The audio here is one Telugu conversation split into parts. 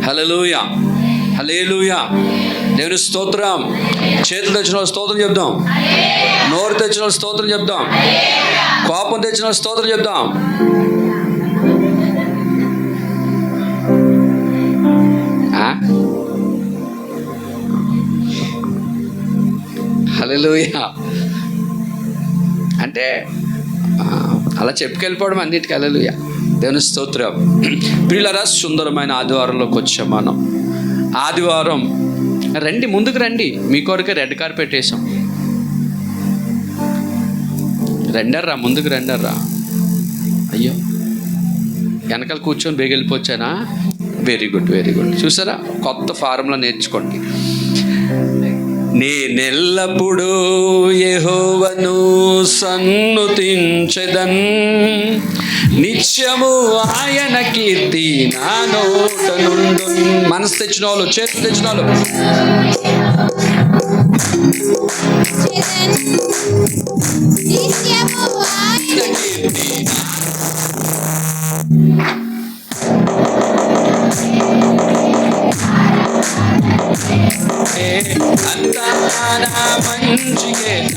హల్లెలూయా, హల్లెలూయా. దేవుని స్తోత్రం. చేతులు తెచ్చిన వాళ్ళు స్తోత్రం చెప్దాం. నోరు తెచ్చిన వాళ్ళు స్తోత్రం చెప్దాం. కోపం తెచ్చిన వాళ్ళు స్తోత్రం చెప్దాం. హల్లెలూయా. అంటే అలా చెప్పుకెళ్ళిపోవడం అన్నిటికీ. హల్లెలూయా, దేవుని స్తోత్రం. ప్రియులారా, సుందరమైన ఆదివారంలోకి వచ్చాం మనం. ఆదివారం రండి, ముందుకు రండి. మీ కొరకే రెడ్ కార్పెట్ వేసాం. రెండర్రా, ముందుకు రెండర్రా. అయ్యో, వెనకాల కూర్చొని బేగెళ్ళిపోవచ్చానా? Very good, very good. చూసారా, కొత్త ఫార్ములా నేర్చుకోండి. నేనెల్లప్పుడూ యెహోవాను సన్నుతించెదన్, నిత్యము ఆయన కీర్తి నా నోట నుండు. మనసు తెచ్చిన వాళ్ళు, చేతులు తెచ్చిన వాళ్ళు. మంచిగే నా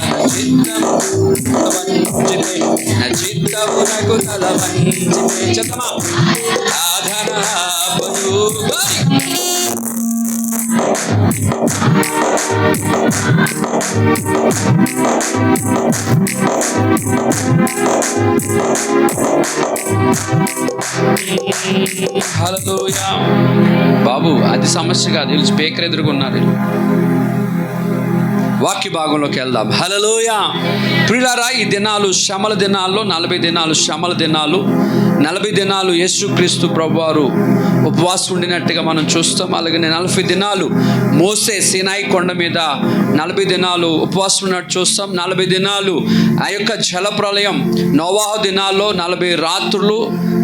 చిత్తమునకు తల వంచితే చెత్తమా ఆధరాపదు. హల్లెలూయా. బాబు, అది సమస్య కాదు. వీళ్ళు స్పీకర్ ఎదుర్కొన్నారు. వాక్య భాగంలోకి వెళ్దాం. హల్లెలూయా. ప్రియులారా, ఈ దినాలు శ్రమల దినాల్లో 40 దినాలు శ్రమల దినాలు. 40 దినాలు యేసుక్రీస్తు ప్రభువారు ఉపవాసం ఉండినట్టుగా మనం చూస్తాం. అలాగే 40 దినాలు మోసే సీనాయి కొండ మీద 40 దినాలు ఉపవాసం ఉన్నట్టు చూస్తాం. 40 దినాలు ఆ యొక్క జల ప్రళయం నోవాహు దినాల్లో 40 రాత్రులు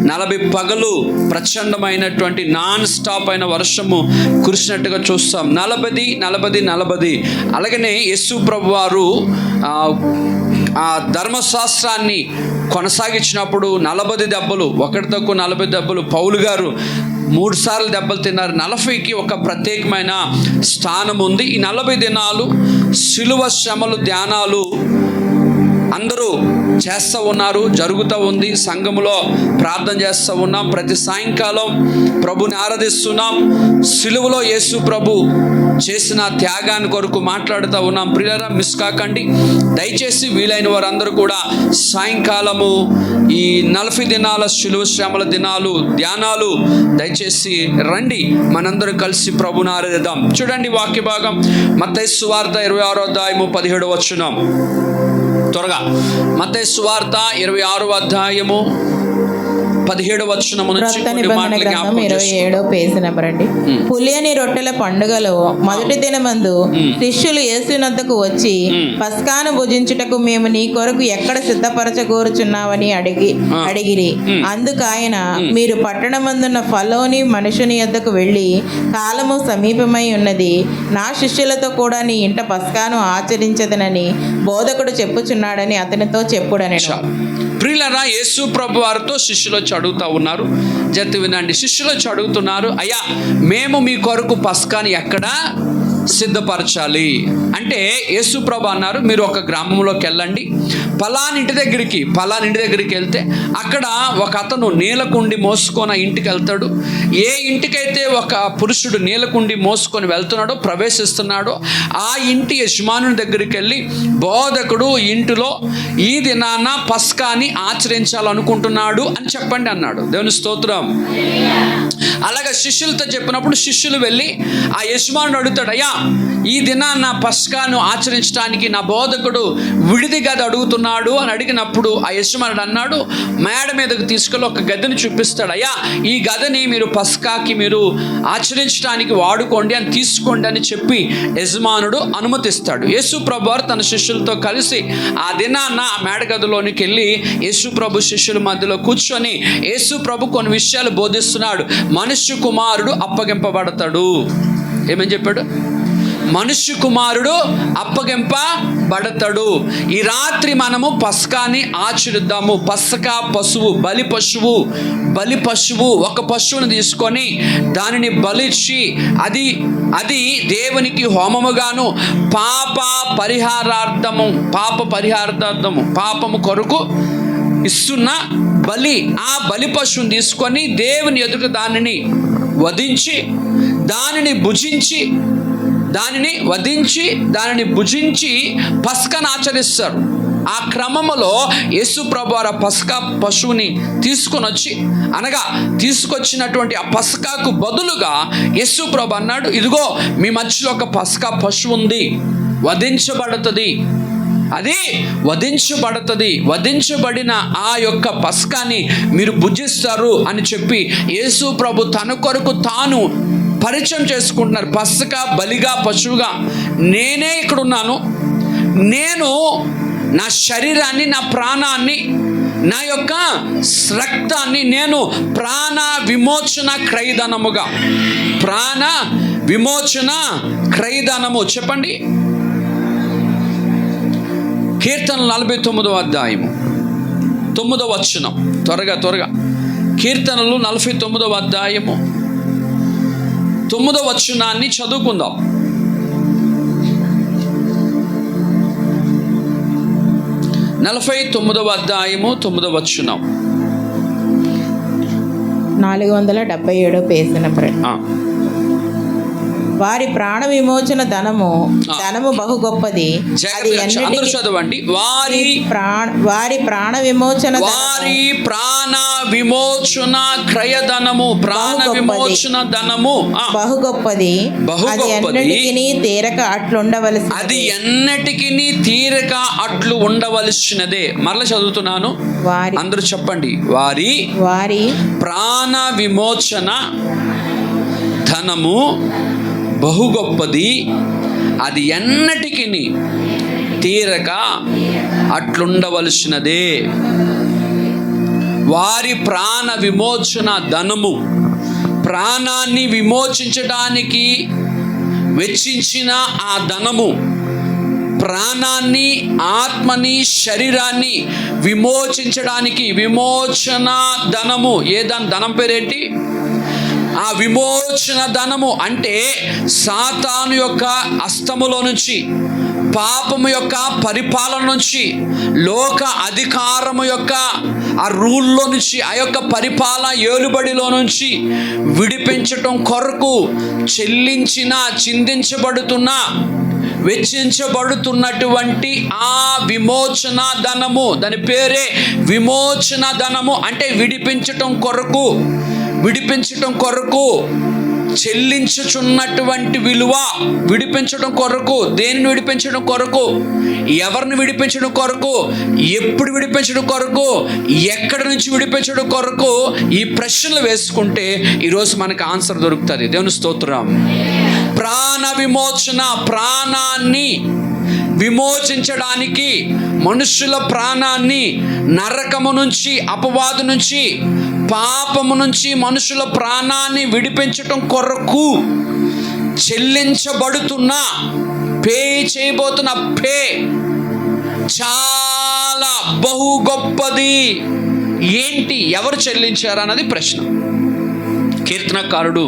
40 పగలు ప్రచండమైనటువంటి నాన్ స్టాప్ అయిన వర్షము కురిసినట్టుగా చూస్తాం. 40. అలాగనే యేసు ప్రభువారు ఆ ధర్మశాస్త్రాన్ని కొనసాగించినప్పుడు 40 దెబ్బలు, ఒకటి తక్కువ 40 దెబ్బలు. పౌలు గారు 3 సార్లు దెబ్బలు తిన్నారు. 40కి ఒక ప్రత్యేకమైన స్థానం ఉంది. ఈ 40 దినాలు శిలువ శ్రమలు ధ్యానాలు అందరూ చేస్తూ ఉన్నారు, జరుగుతూ ఉంది. సంఘములో ప్రార్థన చేస్తూ ఉన్నాం. ప్రతి సాయంకాలం ప్రభుని ఆరాధిస్తున్నాం. సిలువలో యేసు ప్రభు చేసిన త్యాగాన్ని కొరకు మాట్లాడుతూ ఉన్నాం. ప్రియులారా, మిస్ కాకండి దయచేసి. వీలైన వారందరూ కూడా సాయంకాలము ఈ 40 దినాల శిలువ శ్రమల దినాలు ధ్యానాలు దయచేసి రండి, మనందరం కలిసి ప్రభుని ఆరాధిద్దాం. చూడండి వాక్య భాగం, మత్తయి సువార్త 26వ అధ్యాయము 17వ వచనం. త్వరగా మత్తయి సువార్త 26వ అధ్యాయము 17వ వచనము నుంచి 27వ పేజీ నెంబర్ అండి. పులియని రొట్టెల పండుగలో మొదటి దినమందు శిష్యులు యేసునద్దకు వచ్చి, పస్కాను భుజించుటకు మేము నీ కొరకు ఎక్కడ సిద్ధపరచగోరుచున్నావని అడిగిరి. అందుకు ఆయన, మీరు పట్టణమందున్న ఫలోని మనుషుని యొద్దకు వెళ్ళి, కాలము సమీపమై ఉన్నది, నా శిష్యులతో కూడా నీ ఇంట పస్కాను ఆచరించదనని బోధకుడు చెప్పుచున్నాడని అతనితో చెప్పుడని. ప్రియులారా, యేసు ప్రభు వారితో శిష్యులు వచ్చి అడుగుతూ ఉన్నారు. జత వినండి. శిష్యులు వచ్చి అడుగుతున్నారు, అయ్యా మేము మీ కొరకు పస్కాని ఎక్కడా సిద్ధపరచాలి అంటే, యేసు ప్రభు అన్నారు, మీరు ఒక గ్రామంలోకి వెళ్ళండి, పలాని ఇంటి దగ్గరికి వెళ్తే అక్కడ ఒక అతను నీలకుండి మోసుకొని ఇంటికి వెళ్తాడు. ఏ ఇంటికైతే ఒక పురుషుడు నీలకుండి మోసుకొని వెళ్తున్నాడో, ప్రవేశిస్తున్నాడో, ఆ ఇంటి యజమానుని దగ్గరికి వెళ్ళి, బోధకుడు ఇంటిలో ఈ దినాన పస్కాని ఆచరించాలనుకుంటున్నాడు అని చెప్పండి అన్నాడు. దేవుని స్తోత్రం. అలాగే శిష్యులతో చెప్పినప్పుడు శిష్యులు వెళ్ళి ఆ యజమానుడు అడుగుతాడు, అయ్యా ఈ దినాన పస్కాను ఆచరించడానికి నా బోధకుడు విడిది గది అడుగుతున్నాడు అని అడిగినప్పుడు ఆ యజమానుడు అన్నాడు, మేడ మీదకు తీసుకెళ్ళి ఒక గదిని చూపిస్తాడు. అయ్యా ఈ గదిని మీరు పస్కాకి మీరు ఆచరించడానికి వాడుకోండి అని తీసుకోండి అని చెప్పి యజమానుడు అనుమతిస్తాడు. యేసు ప్రభు వారు తన శిష్యులతో కలిసి ఆ దినాన ఆ మేడ గదిలోనికి వెళ్ళి యేసు ప్రభు శిష్యుల మధ్యలో కూర్చొని యేసు ప్రభు కొన్ని విషయాలు బోధిస్తున్నాడు. మనుష్య కుమారుడు అప్పగింపబడతాడు. ఏమని చెప్పాడు? మనుష్య కుమారుడు అప్పగింపబడతాడు. ఈ రాత్రి మనము పస్కాని ఆచరిద్దాము. పస్కా పశువు, బలి పశువు ఒక పశువును తీసుకొని దానిని బలిచ్చి అది దేవునికి హోమముగాను పాప పరిహారార్థము పాపము కొరకు ఇస్తున్న బలి. ఆ బలి పశువుని తీసుకొని దేవుని ఎదుట దానిని భుజించి పస్కాను ఆచరిస్తారు. ఆ క్రమములో యేసు ప్రభువారు పస్కా పశువుని తీసుకొచ్చినటువంటి ఆ పస్కాకు బదులుగా యేసు ప్రభు అన్నాడు, ఇదిగో మీ మధ్యలో ఒక పస్కా పశువు ఉంది, వధించబడిన ఆ యొక్క పస్కాని మీరు భుజిస్తారు అని చెప్పి యేసు ప్రభు తన కొరకు తాను పరిచయం చేసుకుంటున్నారు. పస్కా బలిగా, పశువుగా నేనే ఇక్కడ ఉన్నాను. నేను నా శరీరాన్ని, నా ప్రాణాన్ని, నా యొక్క రక్తాన్ని నేను ప్రాణ విమోచన క్రయధనము చెప్పండి. కీర్తన 49వ అధ్యాయము 9వ వచనం. త్వరగా కీర్తనలు 49వ అధ్యాయము 9వ వచనాన్ని చదువుకుందాం. నలభై 49వ అధ్యాయము 9వ వచనం. 477 పేజీ నెంబర్. వారి ప్రాణ విమోచన ధనము బహు గొప్పది. అందరూ చదవండి. వారి ప్రాణ విమోచన క్రయధనము, ప్రాణ విమోచన ధనము బహు గొప్పది. అది ఎన్నటికీ తీరక అట్లు ఉండవలసినదే. మరలా చదువుతున్నాను, అందరూ చెప్పండి. వారి ప్రాణ విమోచన ధనము బహు గొప్పది, అది ఎన్నటికీ తీరక అట్లుండవలసినదే. వారి ప్రాణ విమోచన ధనము, ప్రాణాన్ని విమోచించడానికి వెచ్చించిన ఆ ధనము, ప్రాణాన్ని, ఆత్మని, శరీరాన్ని విమోచించడానికి విమోచన ధనము. ధనం పేరేంటి? ఆ విమోచన ధనము అంటే సాతాను యొక్క హస్తములో నుంచి, పాపము యొక్క పరిపాలన నుంచి, లోక అధికారము యొక్క ఆ రూల్లో నుంచి, ఆ యొక్క పరిపాలన ఏలుబడిలో నుంచి విడిపించటం కొరకు వెచ్చించబడుతున్నటువంటి ఆ విమోచన ధనము, దాని పేరే విమోచన ధనము. అంటే విడిపించటం కొరకు చెల్లించుచున్నటువంటి విలువ. విడిపించడం కొరకు, దేనిని విడిపించడం కొరకు, ఎవరిని విడిపించడం కొరకు, ఎప్పుడు విడిపించడం కొరకు, ఎక్కడి నుంచి విడిపించడం కొరకు, ఈ ప్రశ్నలు వేసుకుంటే ఈరోజు మనకు ఆన్సర్ దొరుకుతుంది. దేవుని స్తోత్రం. ప్రాణ విమోచన, ప్రాణాన్ని విమోచించడానికి, మనుషుల ప్రాణాన్ని నరకము నుంచి, అపవాదు నుంచి, పాపము నుంచి మనుషుల ప్రాణాన్ని విడిపించటం కొరకు చేయబోతున్న చాలా బహు గొప్పది. ఏంటి, ఎవరు చెల్లించారు అన్నది ప్రశ్న. కీర్తనకారుడు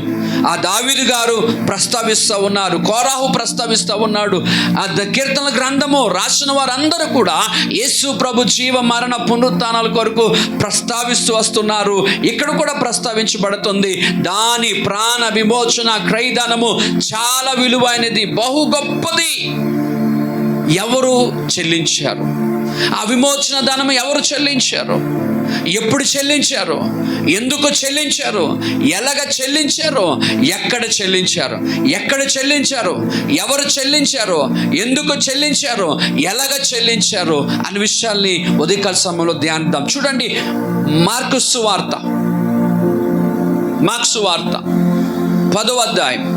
ఆ దావీదు గారు ప్రస్తావిస్తూ ఉన్నారు, కోరాహు ప్రస్తావిస్తూ ఉన్నాడు. ఆ కీర్తనల గ్రంథము రాసిన వారందరూ కూడా యేసు ప్రభు జీవ మరణ పునరుత్థానాల కొరకు ప్రస్తావిస్తూ వస్తున్నారు. ఇక్కడ కూడా ప్రస్తావించబడుతుంది. దాని ప్రాణ విమోచన క్రయధనము చాలా విలువైనది, బహు గొప్పది. ఎవరు చెల్లించారు? ఆ విమోచన ధనము ఎవరు చెల్లించారు? ఎప్పుడు చెల్లించారు? ఎందుకు చెల్లించారు? ఎలాగ చెల్లించారు? ఎక్కడ చెల్లించారు? ఎవరు చెల్లించారు? ఎందుకు చెల్లించారు? ఎలాగ చెల్లించారు అనే విషయాల్ని ఉదయకాల సమయంలో ధ్యానిద్దాం. చూడండి, మార్కు సువార్త 10వ అధ్యాయము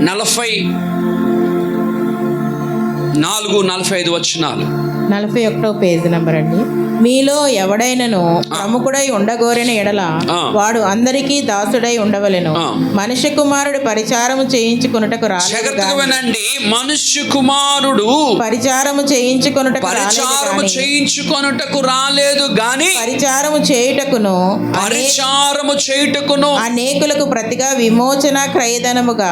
44-45 వచనాలు. 41వ పేజీ నెంబర్ అండి. మీలో ఎవడైనను ప్రముఖుడై ఉండగోరిన ఎడల వాడు అందరికీ దాసుడై ఉండవలెను. మనుష్య కుమారుడు పరిచారము చేయించుకొనుటకు రాలేదు. జాగ్రత్తగా వినండి. మనుష్య కుమారుడు పరిచారము చేయించుకొనుటకు రాలేదు గాని పరిచారము చేయుటకును అనేకులకు ప్రతిగా విమోచన క్రయధనముగా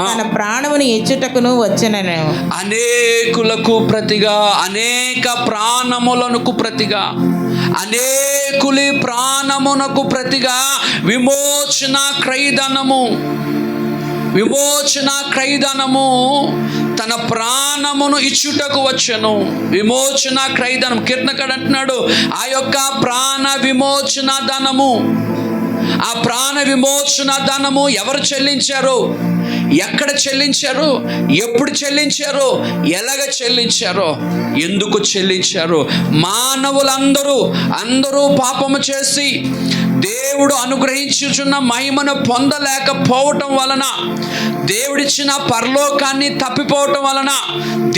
తన ప్రాణమును ఇచ్చుటకును వచ్చెనను. అనేకులకు ప్రతిగా, అనేక ప్రాణములకు ప్రతిగా, అనేకులి ప్రాణమునకు ప్రతిగా విమోచన క్రయధనము తన ప్రాణమును ఇచ్చుటకు వచ్చెను. విమోచన క్రయధనం. కీర్తనకారుడు అంటున్నాడు, ఆ యొక్క ప్రాణ విమోచన ధనము, ఆ ప్రాణ విమోచన ధనము ఎవరు చెల్లించారు, ఎక్కడ చెల్లించారు, ఎప్పుడు చెల్లించారు, ఎలాగ చెల్లించారో, ఎందుకు చెల్లించారు? అందరూ పాపము చేసి దేవుడు అనుగ్రహించుచున్న మహిమను పొందలేకపోవటం వలన, దేవుడిచ్చిన పరలోకాన్ని తప్పిపోవటం వలన,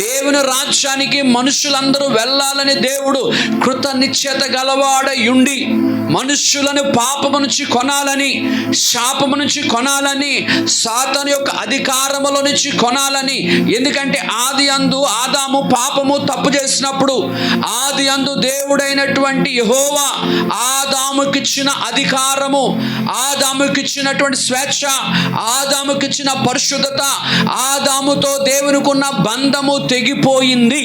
దేవుని రాజ్యానికి మనుషులందరూ వెళ్ళాలని దేవుడు కృత నిశ్చయత గలవాడై ఉండి మనుష్యులను పాపము నుంచి కొనాలని, శాపము నుంచి కొనాలని, సాతాను యొక్క అధికారములో నుంచి కొనాలని. ఎందుకంటే ఆది అందు ఆదాము పాపము తప్పు చేసినప్పుడు ఆది అందు దేవుడైనటువంటి యెహోవా ఆదాముకిచ్చిన అధికారము, ఆదాముకిచ్చినటువంటి స్వేచ్ఛ, ఆదాముకిచ్చిన పరిశుద్ధత, ఆదాముతో దేవునికున్న బంధము తెగిపోయింది.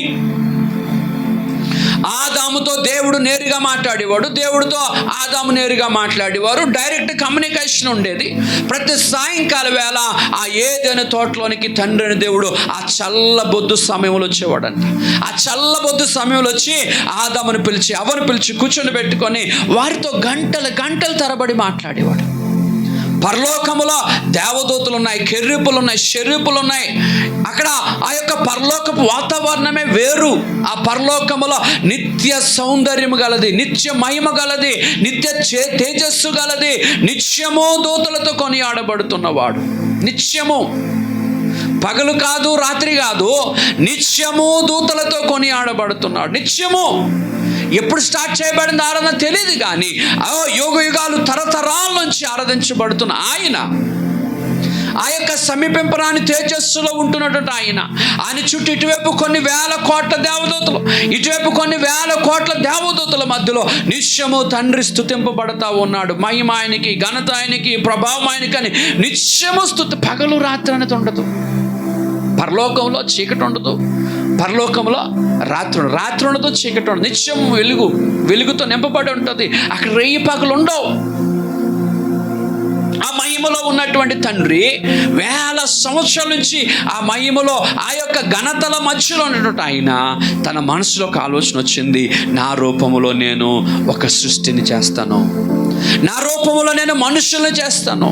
ఆదాముతో దేవుడు నేరుగా మాట్లాడేవాడు, దేవుడితో ఆదాము నేరుగా మాట్లాడేవారు. డైరెక్ట్ కమ్యూనికేషన్ ఉండేది. ప్రతి సాయంకాల వేళ ఆ ఏదైనా తోటలోనికి తండ్రి అని దేవుడు ఆ చల్లబొద్దు సమయంలో వచ్చేవాడంట. ఆ చల్లబొద్దు సమయంలో వచ్చి ఆదామును పిలిచి, అవను పిలిచి కూర్చొని పెట్టుకొని వారితో గంటలు తరబడి మాట్లాడేవాడు. పరలోకములో దేవదూతలు ఉన్నాయి, కెర్రూపులు ఉన్నాయి, షెరూపులు ఉన్నాయి. అక్కడ ఆ యొక్క పరలోకపు వాతావరణమే వేరు. ఆ పరలోకములో నిత్య సౌందర్యము గలది, నిత్య మహిమ గలది, నిత్య తేజస్సు గలది, నిత్యము దూతలతో కొనియాడబడుతున్నవాడు. నిత్యము, పగలు కాదు రాత్రి కాదు, నిత్యము దూతలతో కొనియాడబడుతున్నాడు. నిత్యము. ఎప్పుడు స్టార్ట్ చేయబడింది ఆరాధన తెలియదు కానీ యుగ యుగాలు తరతరాల నుంచి ఆరాధించబడుతున్న ఆయన, ఆ యొక్క సమీపింపరాని తేజస్సులో ఉంటున్నటువంటి ఆయన చుట్టూ ఇటువైపు కొన్ని వేల కోట్ల దేవదూతలు, ఇటువైపు కొన్ని వేల కోట్ల దేవదూతల మధ్యలో నిత్యము తండ్రి స్తుతింపబడతా ఉన్నాడు. మహిమ ఆయనకి, ఘనత ఆయనకి, ప్రభావం ఆయనకి అని నిత్యము స్తుతి. పగలు రాత్రి అనేది ఉండదు. పరలోకంలో చీకటి ఉండదు, పరలోకంలో రాత్రి ఉండదు, చీకటి ఉండదు. నిత్యం వెలుగుతో నింపబడి ఉంటుంది. అక్కడ రేయి పగలు ఉండవు. ఆ మహిమలో ఉన్నటువంటి తండ్రి వేల సంవత్సరాల నుంచి ఆ మహిమలో, ఆ యొక్క ఘనతల మధ్యలో ఉన్నటువంటి ఆయన తన మనసులో ఒక ఆలోచన వచ్చింది. నా రూపములో నేను ఒక సృష్టిని చేస్తాను, నా రూపంలో నేను మనుషులను చేస్తాను,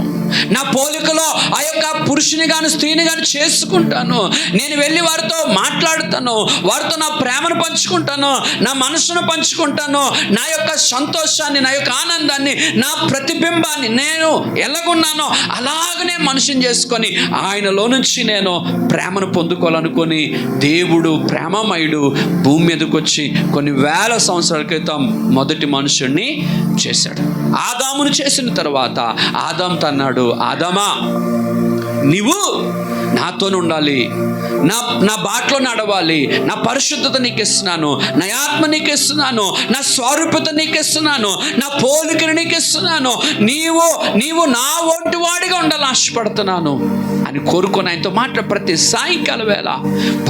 నా పోలికలో ఆ యొక్క పురుషుని కానీ స్త్రీని కానీ చేసుకుంటాను. నేను వెళ్ళి వారితో మాట్లాడుతాను, వారితో నా ప్రేమను పంచుకుంటాను, నా మనసును పంచుకుంటాను, నా యొక్క సంతోషాన్ని, నా యొక్క ఆనందాన్ని, నా ప్రతిబింబాన్ని నేను ఎలాగున్నానో అలాగనే మనిషిని చేసుకొని ఆయనలో నుంచి నేను ప్రేమను పొందుకోవాలనుకొని దేవుడు ప్రేమమయుడు భూమి మీదకి వచ్చి కొన్ని వేల సంవత్సరాల క్రితం మొదటి మనుషుడిని చేశాడు. ఆదామును చేసిన తర్వాత ఆదాముతో అన్నాడు, ఆదామా నీవు నాతోనే ఉండాలి, నా బాటలో నడవాలి, నా పరిశుద్ధత నీకు ఇస్తున్నాను, నా ఆత్మ నీకు ఇస్తున్నాను, నా స్వరూపత నీకు ఇస్తున్నాను, నా పోలికను నీకు ఇస్తున్నాను, నీవు నా ఒంటి వాడిగా ఉండాలని ఆశపడుతున్నాను అని కోరుకొని ఆయనతో ప్రతి సాయంకాల వేళ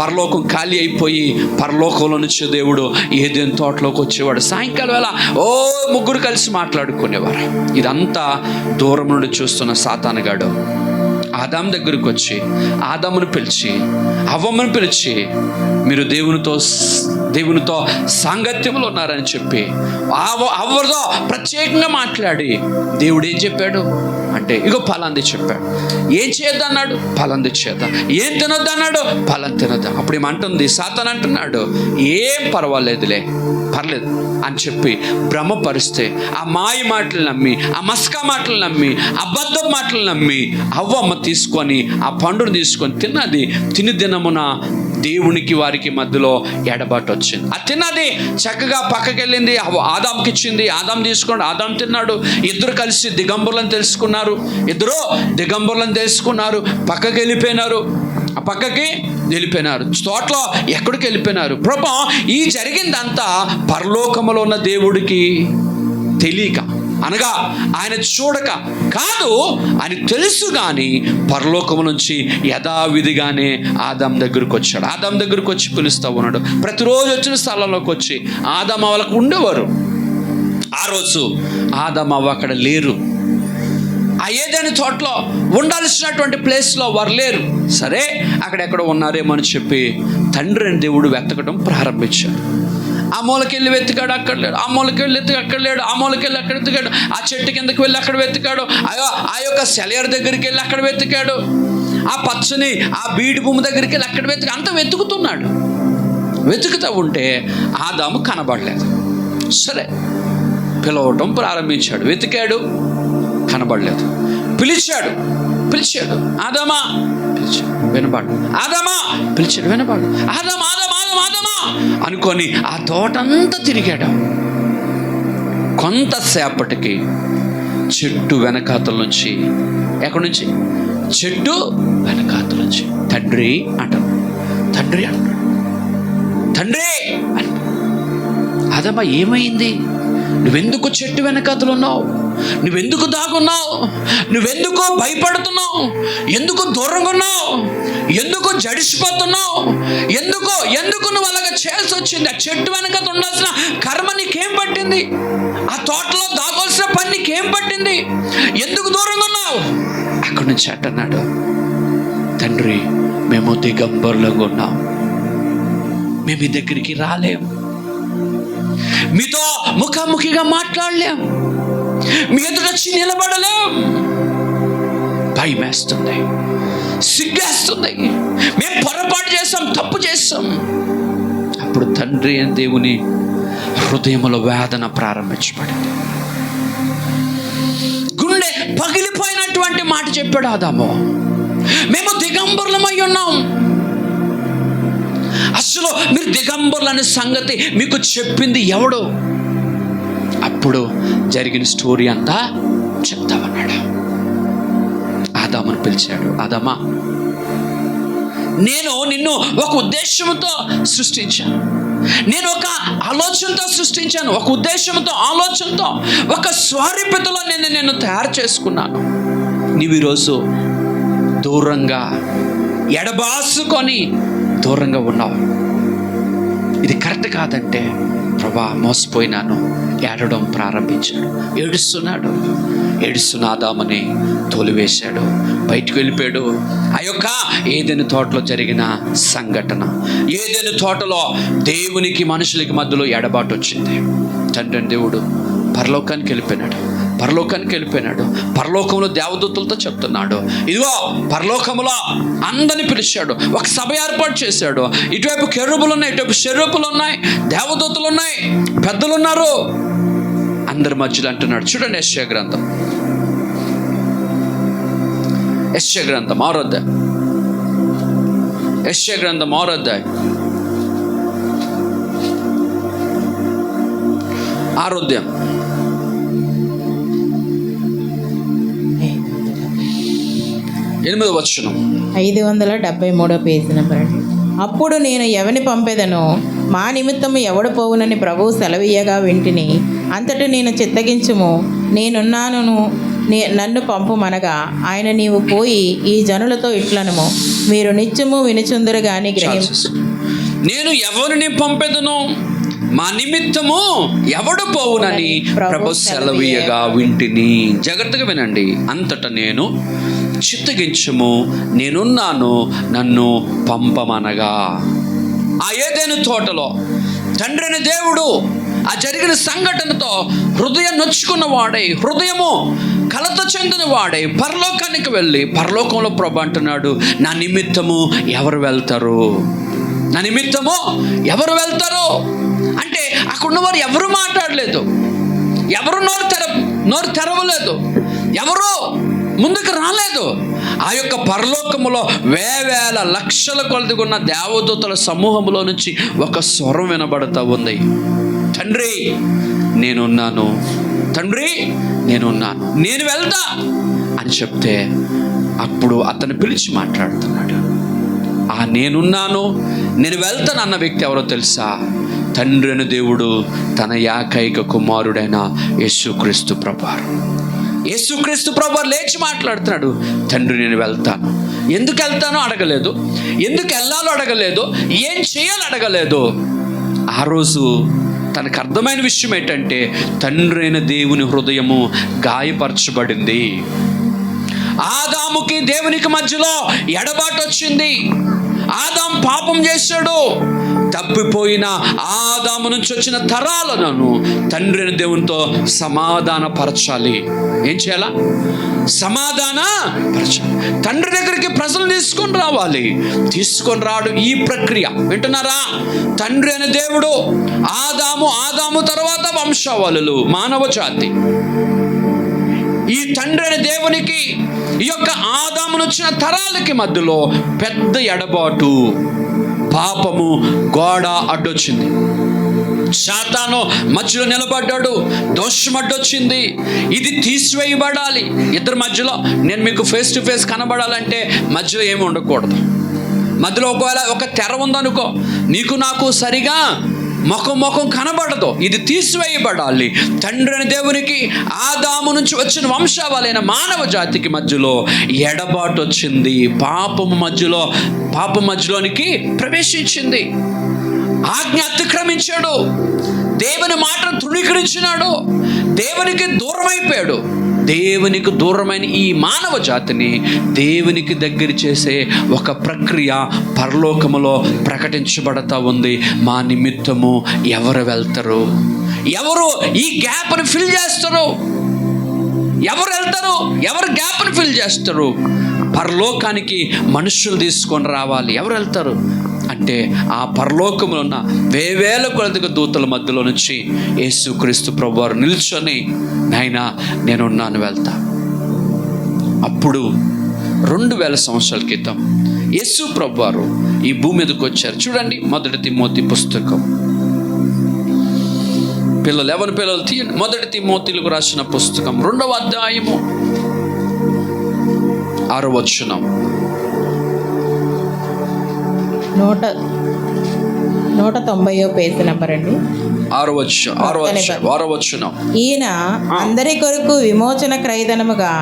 పరలోకం ఖాళీ అయిపోయి పరలోకంలో నుంచి దేవుడు ఏదైనా తోటలోకి వచ్చేవాడు. సాయంకాల వేళ ముగ్గురు కలిసి మాట్లాడుకునేవారు. ఇదంతా దూరం నుండి చూస్తున్న సాతానుగాడు ఆదాము దగ్గరికి వచ్చి ఆదామును పిలిచి, అవ్వమ్మను పిలిచి, మీరు దేవునితో సాంగత్యంలో ఉన్నారని చెప్పి అవ్వతో ప్రత్యేకంగా మాట్లాడి దేవుడు ఏం చెప్పాడు అంటే, ఇగో ఫలాంది చెప్పాడు. ఏం చేద్దాం అన్నాడు, ఫలాంది చేద్దాం. ఏం తినొద్దు అన్నాడు, ఫలం తినొద్దాం. అప్పుడు ఏమంటుంది, సాతాను అంటున్నాడు, ఏం పర్వాలేదులే, పర్లేదు అని చెప్పి భ్రమపరిస్తే ఆ మాయ మాటలు నమ్మి, ఆ మస్కా మాటలు నమ్మి, అబద్ధం మాటలు నమ్మి అవ్వమ్మ తీసుకొని ఆ పండును తీసుకొని తిన్నది. తిని దినమున దేవునికి వారికి మధ్యలో ఎడబాటు వచ్చింది. అది తిన్నది చక్కగా పక్కకి వెళ్ళింది, ఆదాంకి ఇచ్చింది. ఆదాం తీసుకోండి, ఆదాం తిన్నాడు. ఇద్దరు కలిసి దిగంబరులను తెలుసుకున్నారు. ఇద్దరు దిగంబరులను తెలుసుకున్నారు, పక్కకి వెళ్ళిపోయినారు. ఆ పక్కకి వెళ్ళిపోయినారు. తోటలో ఎక్కడికి వెళ్ళిపోయినారు? ప్రభా, ఈ జరిగిందంతా పరలోకములో ఉన్న దేవుడికి తెలియక, అనగా ఆయన చూడక కాదు, ఆయన తెలుసు. కానీ పరలోకము నుంచి యథావిధిగానే ఆదాం దగ్గరికి వచ్చాడు. ఆదాం దగ్గరికి వచ్చి పిలుస్తూ ఉన్నాడు. ప్రతిరోజు వచ్చిన స్థలంలోకి వచ్చి ఆదాం అవ్వలకు ఉండేవారు. ఆ రోజు ఆదాం అవ్వ అక్కడ లేరు. ఆ ఏదైనా తోటలో ఉండాల్సినటువంటి ప్లేస్లో వారు లేరు. సరే, అక్కడెక్కడ ఉన్నారేమో అని చెప్పి తండ్రి అని దేవుడు వెతకడం ప్రారంభించాడు. ఆ మూలకెళ్ళి వెతికాడు, అక్కడ లేడు. ఆ మూలకెళ్ళి వెతికి అక్కడ లేడు. ఆ మూలకెళ్ళి అక్కడ వెతికాడు. ఆ చెట్టు కిందకి వెళ్ళి అక్కడ వెతికాడు. ఆ యొక్క సెలయర్ దగ్గరికి వెళ్ళి అక్కడ వెతికాడు. ఆ పచ్చని ఆ బీడి భూమి దగ్గరికి వెళ్ళి అక్కడ వెతికి అంత వెతుకుతున్నాడు. వెతుకుతూ ఉంటే ఆదాము కనబడలేదు. సరే, పిలవటం ప్రారంభించాడు. వెతికాడు, కనబడలేదు. పిలిచాడు, ఆదామా, పిలిచాడు, వినబాడు. ఆదామా, పిలిచాడు, వినబాడు. ఆదామా, ఆదామా, ఆదామా, ఆదామా అనుకొని ఆ తోటంతా తిరిగాడు. కొంతసేపటికి చెట్టు వెనకాతల నుంచి, ఎక్కడి నుంచి? చెట్టు వెనకాతల నుంచి తండ్రి అంటాడు. తండ్రి అంటాడు. తండ్రి అని. ఆదామా, ఏమైంది? నువ్వెందుకు చెట్టు వెనకాతలు ఉన్నావు? నువ్వెందుకు దాగున్నావు? నువ్వెందుకు భయపడుతున్నావు? ఎందుకు దూరంగా ఉన్నావు? ఎందుకు జడిసిపోతున్నావు? ఎందుకు నువ్వు అలాగా చేయాల్సి వచ్చింది? ఆ చెట్టు వెనకాత ఉండాల్సిన కర్మ నీకేం పట్టింది? ఆ తోటలో దాగోల్సిన పని నీకేం పట్టింది? ఎందుకు దూరంగా ఉన్నావు? అక్కడి నుంచి అట్టన్నాడు, తండ్రి, మేము దిగంబరులుగా ఉన్నాం, మేము మీ దగ్గరికి రాలేం, మీతో ముఖాముఖిగా మాట్లాడలేం, మీ ఎదురొచ్చి నిలబడలేం, భయం వేస్తుంది, సిగ్గేస్తుంది, మేము పొరపాటు చేస్తాం, తప్పు చేస్తాం. అప్పుడు తండ్రి అని దేవుని హృదయంలో వేదన ప్రారంభించబడింది. గుండె పగిలిపోయినటువంటి మాట చెప్పాడు ఆదాము, మేము దిగంబరులమై ఉన్నాం. అసలు మీరు దిగంబరులనే సంగతి మీకు చెప్పింది ఎవడు? అప్పుడు జరిగిన స్టోరీ అంతా చెప్తామన్నాడు. ఆదామును పిలిచాడు. ఆదామా, నేను నిన్ను ఒక ఉద్దేశంతో సృష్టించాను. నేను ఒక ఆలోచనతో సృష్టించాను. ఒక ఉద్దేశంతో, ఆలోచనతో, ఒక స్వరూపతలో నేను తయారు చేసుకున్నాను. నీవు ఈరోజు దూరంగా ఎడబాసుకొని దూరంగా ఉన్నావు. ఇది కరెక్ట్ కాదంటే, ప్రభా మోసపోయినాను, ఏడవడం ప్రారంభించాడు. ఏడుస్తున్న ఆదాముని తోలివేశాడు, బయటకు వెళ్ళిపోయాడు. ఆ యొక్క ఏదైనా తోటలో జరిగిన సంఘటన, ఏదైనా తోటలో దేవునికి మనుషులకి మధ్యలో ఎడబాటు వచ్చింది. తండ్రి దేవుడు పరలోకానికి వెళ్ళిపోయినాడు. పరలోకంలో దేవదూతలతో చెప్తున్నాడు, ఇదిగో పరలోకములో అందరిని పిలిచాడు, ఒక సభ ఏర్పాటు చేశాడు. ఇటువైపు కెరూబులు ఉన్నాయి, ఇటువైపు షెరూపులు ఉన్నాయి, దేవదూతలు ఉన్నాయి, పెద్దలు ఉన్నారు. అందరి మధ్యలో అంటున్నాడు. చూడండి, యెషయా గ్రంథం 6వ అధ్యాయం. యెషయా గ్రంథం 6వ అధ్యాయం 6వ అధ్యాయం 8వ వచనం. 573 పేజీ నెంబర్ అండి. అప్పుడు నేను ఎవని పంపేదనో మా నిమిత్తము ఎవడు పోవునని ప్రభువు సెలవీయగా వింటిని. అంతటి నేను చిత్తగించుము, నేనున్నాను, నన్ను పంపుమనగా ఆయన, నీవు పోయి ఈ జనులతో ఇట్లనుము, మీరు నిత్యము వినుచుందురు గాని నేను ఎవరిని పంపెదను, మా నిమిత్తము ఎవడు పోవునని ప్రభు సెలవీయగా వింటిని. జాగ్రత్తగా వినండి. అంతటా నేను చిత్తగించుము, నేనున్నాను, నన్ను పంపమనగా. ఆ ఏదైనా తోటలో తండ్రిని దేవుడు ఆ జరిగిన సంఘటనతో హృదయం నొచ్చుకున్న వాడై, హృదయము కలత చెందిన వాడై పరలోకానికి వెళ్ళి, పరలోకంలో ప్రభు అంటున్నాడు, నా నిమిత్తము ఎవరు వెళ్తారు? నా నిమిత్తము ఎవరు వెళ్తారు అంటే, అక్కడ ఉన్నవారు ఎవరు మాట్లాడలేదు, ఎవరు నోరు తెరవలేదు, ఎవరు ముందుకు రాలేదు. ఆ యొక్క పరలోకములో వేవేల లక్షల కొలదిగా ఉన్న దేవదూతల సమూహంలో నుంచి ఒక స్వరం వినబడతా ఉంది, తండ్రి నేనున్నాను, తండ్రి నేనున్నాను, నేను వెళ్తా అని చెప్తే అప్పుడు అతను పిలిచి మాట్లాడుతున్నాడు. ఆ నేనున్నాను, నేను వెళ్తాను అన్న వ్యక్తి ఎవరో తెలుసా? తండ్రి అని దేవుడు తన ఏకైక కుమారుడైన యేసుక్రీస్తు ప్రభువారు. యేసుక్రీస్తు ప్రభువారు లేచి మాట్లాడుతున్నాడు, తండ్రి నేను వెళ్తాను. ఎందుకు వెళ్తానో అడగలేదు, ఎందుకు వెళ్ళాలో అడగలేదు, ఏం చేయాలో అడగలేదు. ఆ రోజు తనకు అర్థమైన విషయం ఏంటంటే తండ్రి అయిన దేవుని హృదయము గాయపరచబడింది. ఆదాముకి దేవునికి మధ్యలో ఎడబాటు వచ్చింది. ఆదాము పాపం చేశాడు. తప్పిపోయిన ఆదాము నుంచి వచ్చిన తరాలను తండ్రి అయిన దేవునితో సమాధానపరచాలి. ఏం చేయాలా? సమాధానపరచాలి. తండ్రి దగ్గరికి ప్రజలు తీసుకొని రావాలి. తీసుకొని రావడం ఈ ప్రక్రియ. వింటున్నారా? తండ్రి అయిన దేవుడు ఆదాము తర్వాత వంశావళులు, మానవ జాతి. ఈ తండ్రి అయిన దేవునికి ఈ యొక్క ఆదామును వచ్చిన తరాలకి మధ్యలో పెద్ద ఎడబాటు, పాపము గోడ అడ్డొచ్చింది. సాతాను మధ్యలో నిలబడ్డాడు, దోషం అడ్డొచ్చింది. ఇది తీసివేయబడాలి. ఇద్దరి మధ్యలో నేను మీకు ఫేస్ టు ఫేస్ కనబడాలంటే మధ్యలో ఏమి ఉండకూడదు. మధ్యలో ఒకవేళ ఒక తెర ఉందనుకో, నీకు నాకు సరిగా ముఖం కనబడదు. ఇది తీసివేయబడాలి. తండ్రి అని దేవునికి ఆదాము నుంచి వచ్చిన వంశావళైన మానవ జాతికి మధ్యలో ఎడబాటు వచ్చింది. పాపం మధ్యలోనికి ప్రవేశించింది. ఆజ్ఞ అతిక్రమించాడు. దేవుని మాటను తృణీకరించినాడు. దేవునికి దూరం అయిపోయాడు. దేవునికి దూరమైన ఈ మానవ జాతిని దేవునికి దగ్గర చేసే ఒక ప్రక్రియ పరలోకములో ప్రకటించబడతా ఉంది. మా నిమిత్తము ఎవరు వెళ్తారు? ఎవరు ఈ గ్యాప్ని ఫిల్ చేస్తారు? ఎవరు వెళ్తారు? ఎవరు గ్యాప్ని ఫిల్ చేస్తారు? పరలోకానికి మనుషులు తీసుకొని రావాలి. ఎవరు వెళ్తారు అంటే ఆ పరలోకంలో ఉన్న వేవేల కొలదిగా దూతల మధ్యలో నుంచి యేసుక్రీస్తు ప్రభువారు నిల్చొని, నాయనా నేనున్నాను, వెళ్తా. అప్పుడు 2000 సంవత్సరాల క్రితం యేసు ప్రభువారు ఈ భూమి మీదకి వచ్చారు. చూడండి, 1 తిమోతి పుస్తకం. ఎవరి పిల్లలు తీయండి. 1 తిమోతిలకు రాసిన పుస్తకం 2వ అధ్యాయము 6వ వచనం. 190 పేజీ నంబర్ అండి. 6వ వచనం. ఈయన అందరి కొరకు విమోచన క్రయధనముగా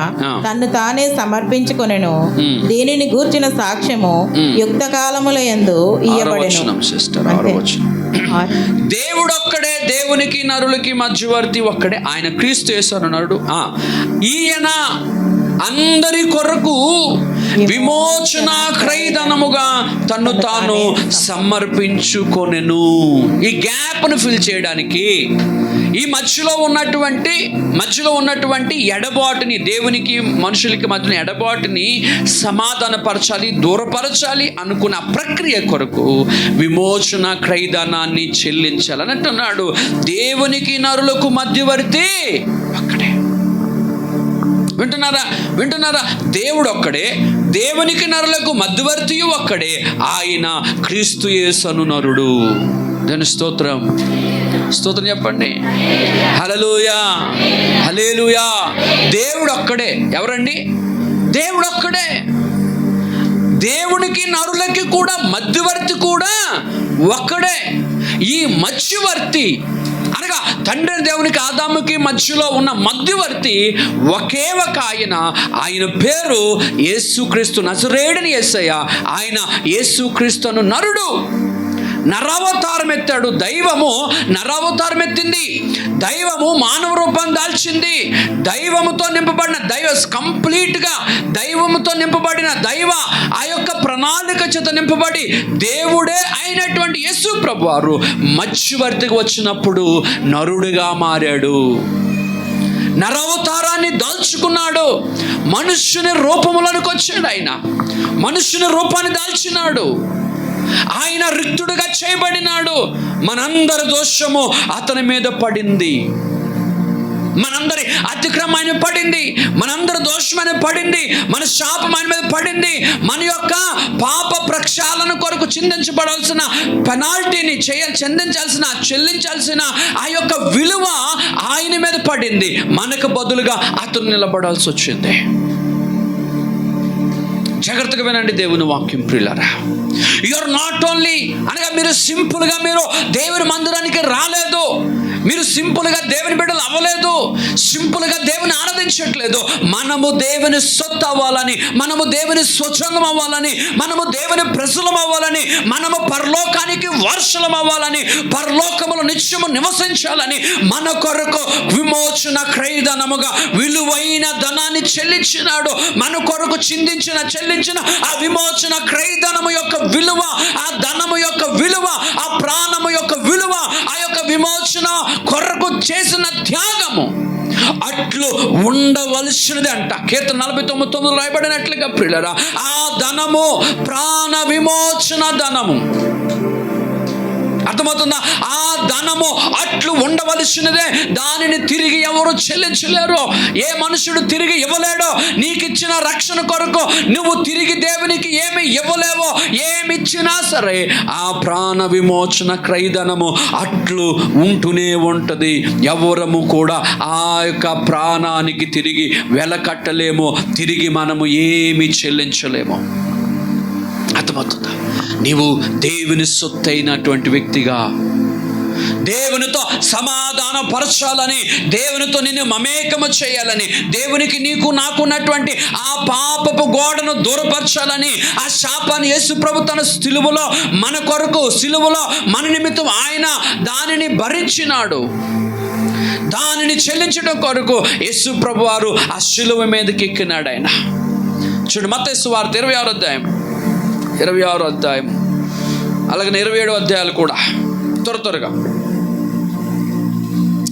తన్ను తానే సమర్పించుకొనెను. దీనిని గూర్చిన సాక్ష్యము యుక్త కాలముల యందు ఇయ్యబడెను. దేవుడొక్కడే, దేవునికి నరులకి మధ్యవర్తి ఒక్కడే, ఆయన క్రీస్తు యేసు అన్నాడు. ఈయన అందరి కొరకు విమోచన క్రయధనముగా తన్ను తాను సమర్పించుకొనెను. ఈ గ్యాప్ను ఫిల్ చేయడానికి, ఈ మధ్యలో ఉన్నటువంటి ఎడబాటుని, దేవునికి మనుషులకి మధ్యలో ఎడబాటుని సమాధానపరచాలి, దూరపరచాలి అనుకున్న ప్రక్రియ కొరకు విమోచన క్రయధనాన్ని చెల్లించాలని అంటున్నాడు. దేవునికి నరులకు మధ్యవర్తి ఒక్కడే. వింటున్నారా? దేవుడు ఒక్కడే, దేవునికి నరులకు మధ్యవర్తి ఒక్కడే, ఆయన క్రీస్తు యేసు నరుడు. దాని స్తోత్రం చెప్పండి. హల్లెలూయా. దేవుడు ఒక్కడే. ఎవరండి? దేవుడు ఒక్కడే. దేవునికి నరులకి కూడా మధ్యవర్తి కూడా ఒక్కడే. ఈ మధ్యవర్తి అనగా తండ్రి దేవునికి ఆదాముకి మధ్యలో ఉన్న మధ్యవర్తి ఒకే ఒక ఆయన పేరు యేసుక్రీస్తు నజరేయుడైన యేసయ్య. ఆయన యేసుక్రీస్తును నరుడు నరావతారం ఎత్తాడు. దైవము నరావతారం ఎత్తింది. దైవము మానవ రూపం దాల్చింది. దైవముతో నింపబడిన కంప్లీట్గా దైవముతో నింపబడిన ఆ యొక్క ప్రణాళిక చేత నింపబడి దేవుడే అయినటువంటి యేసు ప్రభువారు మధ్యవర్తికి వచ్చినప్పుడు నరుడిగా మారాడు. నరావతారాన్ని దాల్చుకున్నాడు. మనుష్యుని రూపములోనికి వచ్చాడు. ఆయన మనుష్యుని రూపాన్ని దాల్చినాడు. ఆయన రిక్తుడుగా చేయబడినాడు. మనందరి దోషము అతని మీద పడింది. మనందరి అతిక్రమాన్ని పడింది. మనందరి దోషమైన పడింది, మన శాపం ఆయన మీద పడింది. మన యొక్క పాప ప్రక్షాళన కొరకు చిందించబడాల్సిన పెనాల్టీని చెల్లించాల్సిన ఆ యొక్క విలువ ఆయన మీద పడింది. మనకు బదులుగా అతను నిలబడాల్సి వచ్చింది. జాగ్రత్తగా వినండి దేవుని వాక్యం ప్రియులారా. యూఆర్ నాట్ ఓన్లీ అనగా మీరు సింపుల్గా మీరు దేవుని మందిరానికి రాలేదు, మీరు సింపుల్గా దేవుని బిడ్డలు అవ్వలేదు, సింపుల్గా దేవుని ఆరాధించట్లేదు. మనము దేవుని సొత్తు అవ్వాలని, మనము దేవుని స్వచ్ఛందం అవ్వాలని, మనము దేవుని ప్రజలం అవ్వాలని, మనము పరలోకానికి వారసులం అవ్వాలని, పరలోకములో నిత్యము నివసించాలని మన కొరకు విమోచన క్రయధనముగా విలువైన ధనాన్ని చెల్లించినాడు. మన కొరకు చెల్లించిన ఆ విమోచన క్రయధనము యొక్క విలువ, ఆ ధనము యొక్క విలువ, ఆ ప్రాణము యొక్క విలువ, ఆ యొక్క విమోచన కొరకు చేసిన త్యాగము అట్లు ఉండవలసినది అంట. కీర్తన 49:9 రాయబడినట్లుగా ప్రియులారా, ఆ ధనము ప్రాణ విమోచన ధనము. అర్థమవుతుందా? ఆ ధనము అట్లు ఉండవలసినదే. దానిని తిరిగి ఎవరు చెల్లించలేరు. ఏ మనుషుడు తిరిగి ఇవ్వలేడు. నీకు ఇచ్చిన రక్షణ కొరకు నువ్వు తిరిగి దేవునికి ఏమి ఇవ్వలేవో, ఏమిచ్చినా సరే ఆ ప్రాణ విమోచన క్రయధనము అట్లు ఉంటూనే ఉంటుంది. ఎవరము కూడా ఆ యొక్క ప్రాణానికి తిరిగి వెలకట్టలేము, తిరిగి మనము ఏమి చెల్లించలేము. అర్థమవుతుందా? నీవు దేవుని సొత్తైనటువంటి వ్యక్తిగా, దేవునితో సమాధానపరచాలని, దేవునితో నిన్ను మమేకము చేయాలని, దేవునికి నీకు నాకున్నటువంటి ఆ పాపపు గోడను దూరపరచాలని, ఆ శాపాన్ని యేసు ప్రభు తన సిలువలో మన కొరకు, సిలువలో మన నిమిత్తం ఆయన దానిని భరించినాడు. దానిని చెల్లించడం కొరకు యేసు ప్రభు వారు ఆ సిలువ మీదకి ఎక్కినాడు. ఆయన చూడు, మత్తయి సువార్త 26వ అధ్యాయం అలాగే 27వ అధ్యాయాలు కూడా త్వరగా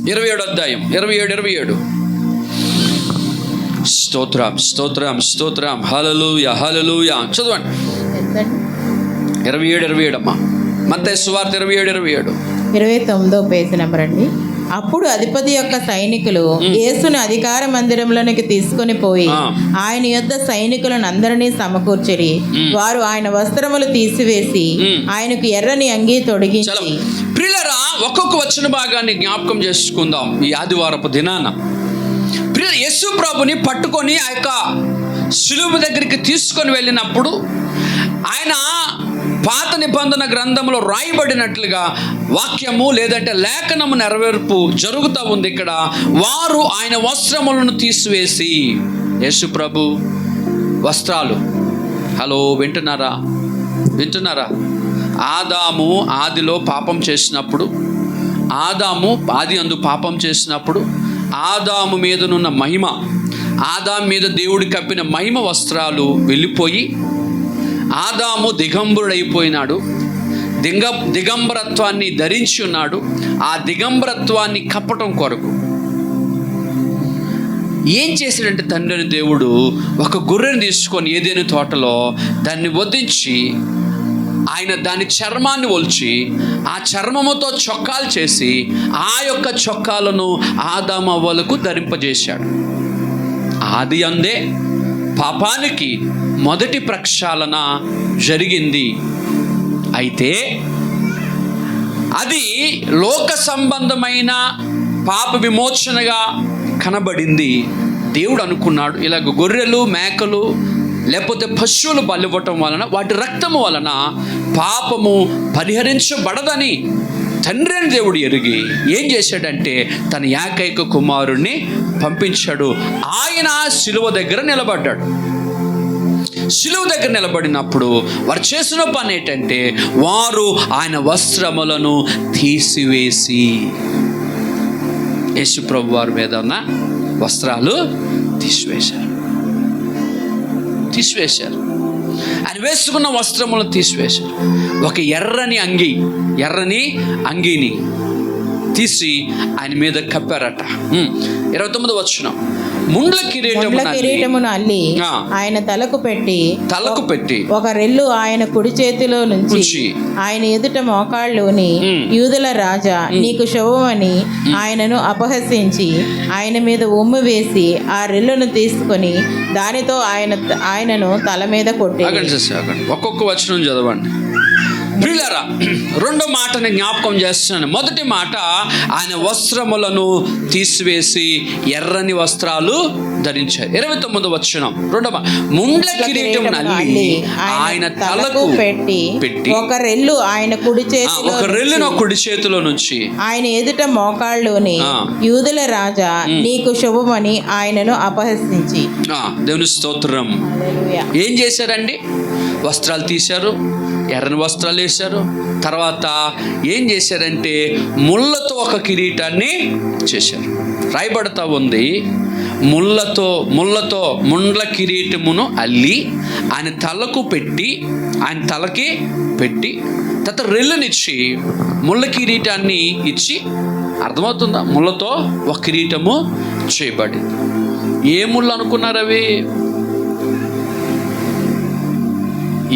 27వ అధ్యాయం 27. స్తోత్రం హల్లెలూయా చదవండి. 27 అమ్మా. మత్తయి సువార్త 27. 29వ పేజీ నెంబర్ అండి. అప్పుడు అధిపతి యొక్క సైనికులు యేసుని అధికార మందిరంలోనికి తీసుకొని పోయి ఆయన యొద్ద సైనికులను అందరినీ సమకూర్చిరి. వారు ఆయన వస్త్రములు తీసివేసి ఆయనకు ఎర్రని అంగీ తొడిగించి. ప్రియులారా, ఒక్కొక్క వచన భాగాన్ని జ్ఞాపకం చేసుకుందాం ఈ ఆదివారపు దినాన. ప్రియులారా, యేసు ప్రభుని పట్టుకొని ఆ యొక్క శిలువ దగ్గరికి తీసుకొని వెళ్ళినప్పుడు ఆయన పాత నిబంధన గ్రంథంలో రాయబడినట్లుగా వాక్యము లేదంటే లేఖనము నెరవేర్పు జరుగుతూ ఉంది. ఇక్కడ వారు ఆయన వస్త్రములను తీసివేసి, యేసు ప్రభు వస్త్రాలు, హలో వింటున్నారా? ఆదాము ఆదిలో పాపం చేసినప్పుడు, ఆది అందు పాపం చేసినప్పుడు ఆదాము మీదనున్న మహిమ, ఆదాము మీద దేవుడు కప్పిన మహిమ వస్త్రాలు వెళ్ళిపోయి ఆదాము దిగంబరుడైపోయినాడు. దిగంబరత్వాన్ని ధరించి ఉన్నాడు. ఆ దిగంబరత్వాన్ని కప్పటం కొరకు ఏం చేశాడంటే తండ్రి దేవుడు ఒక గొర్రెను తీసుకొని ఏదైనా తోటలో దాన్ని వధించి ఆయన దాని చర్మాన్ని ఒలిచి ఆ చర్మముతో చొక్కాలు చేసి ఆ యొక్క చొక్కాలను ఆదాము అవ్వలకు ధరింపజేశాడు. ఆది అందే పాపానికి మొదటి ప్రక్షాళన జరిగింది. అయితే అది లోక సంబంధమైన పాప విమోచనగా కనబడింది. దేవుడు అనుకున్నాడు, ఇలాగ గొర్రెలు, మేకలు లేకపోతే పశువులు బలివ్వటం వలన, వాటి రక్తము వలన పాపము పరిహరించబడదని తండ్రి అని దేవుడు ఎరిగి ఏం చేశాడంటే తన ఏకైక కుమారుణ్ణి పంపించాడు. ఆయన శిలువ దగ్గర నిలబడ్డాడు. శిలువ దగ్గర నిలబడినప్పుడు వారు చేసిన పని ఏంటంటే వారు ఆయన వస్త్రములను తీసివేసి యేసు ప్రభు వారి మీద ఉన్న వస్త్రాలు తీసివేశారు. ఆయన వేసుకున్న వస్త్రములను తీసివేశారు. ఒక ఎర్రని అంగీని తీసి ఆయన మీద కప్పారట. 29వ వచనం, ముండ్ల ముండ్ల కిరీటమును అల్లి ఆ. ఆయన తలకు పెట్టి ఒక రెల్లు ఆయన కుడి చేతిలో నుంచి ఆయన ఎదుట మోకాళ్ళుని యూదుల రాజా నీకు శుభమని ఆయనను అపహసించి ఆయన మీద ఉమ్ము వేసి ఆ రెల్లును తీసుకొని దానితో ఆయనను తల మీద కొట్టి. ఒక్కొక్క వచనం చదవండి ప్రియులారా. రెండో మాటని జ్ఞాపకం చేస్తున్నాను. మొదటి మాట, ఆయన వస్త్రములను తీసివేసి ఎర్రని వస్త్రాలు ధరించారు. 29వ వచనం రెండో ముండ్ల కిరీటం అల్లి ఆయన తలకు పెట్టి ఒక రెల్లు ఆయన కుడి చేతిలో ఒక రెల్లును కుడి చేతిలో నుంచి ఆయన ఎదుట మోకాళ్ళుని యూదుల రాజా నీకు శుభమని ఆయనను అపహసించి. దేవుని స్తోత్రం. ఏం చేశారండి? వస్త్రాలు తీశారు, ఎర్రని వస్త్రాలు వేశారు. తర్వాత ఏం చేశారంటే ముళ్ళతో ఒక కిరీటాన్ని చేశారు. రాయబడతా ఉంది, ముండ్ల కిరీటమును అల్లి ఆయన తలకి పెట్టి తర్వాత రెల్లునిచ్చి ముళ్ళ కిరీటాన్ని ఇచ్చి. అర్థమవుతుందా? ముళ్ళతో ఒక కిరీటము చేయబడింది. ఏ ముళ్ళు అనుకున్నారు అవి?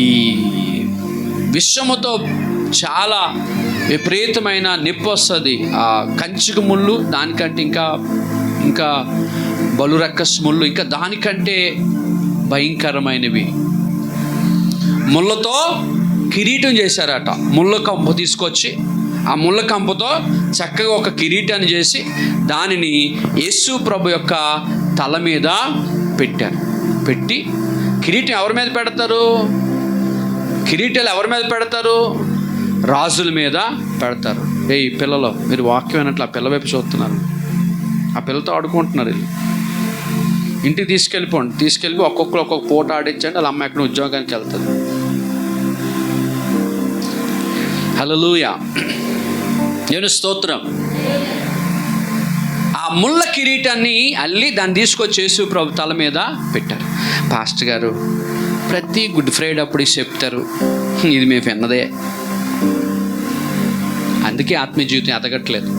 ఈ విషముతో చాలా విపరీతమైన నొప్పి వస్తుంది. ఆ కంచుకు ముళ్ళు దానికంటే ఇంకా బలురక్కస్ ముళ్ళు ఇంకా దానికంటే భయంకరమైనవి. ముళ్ళతో కిరీటం చేశారట. ముళ్ళ కంపు తీసుకొచ్చి ఆ ముళ్ళ కంపుతో చక్కగా ఒక కిరీటాన్ని చేసి దానిని యేసు ప్రభు యొక్క తల మీద పెట్టారు. పెట్టి కిరీటం ఎవరి మీద పెడతారు? కిరీటాలు ఎవరి మీద పెడతారు? రాజుల మీద పెడతారు. ఈ పిల్లలు మీరు వాక్యం అయినట్లు ఆ పిల్ల వైపు చూస్తున్నారు, ఆ పిల్లతో ఆడుకుంటున్నారు. ఇంటికి తీసుకెళ్ళి ఒక్కొక్కరు ఒక్కొక్క పూట ఆడించండి. వాళ్ళ అమ్మ ఎక్కడ ఉద్యోగానికి వెళ్తుంది. హల్లెలూయా, దేవుని స్తోత్రం. ఆ ముళ్ళ కిరీటాన్ని అల్లి దాన్ని తీసుకొచ్చి యేసు ప్రభు తల మీద పెట్టారు. పాస్టర్ గారు ప్రతి గుడ్ ఫ్రైడే అప్పుడు చెప్తారు, ఇది మేము విన్నదే, అందుకే ఆత్మీయ జీవితం ఎదగట్లేదు.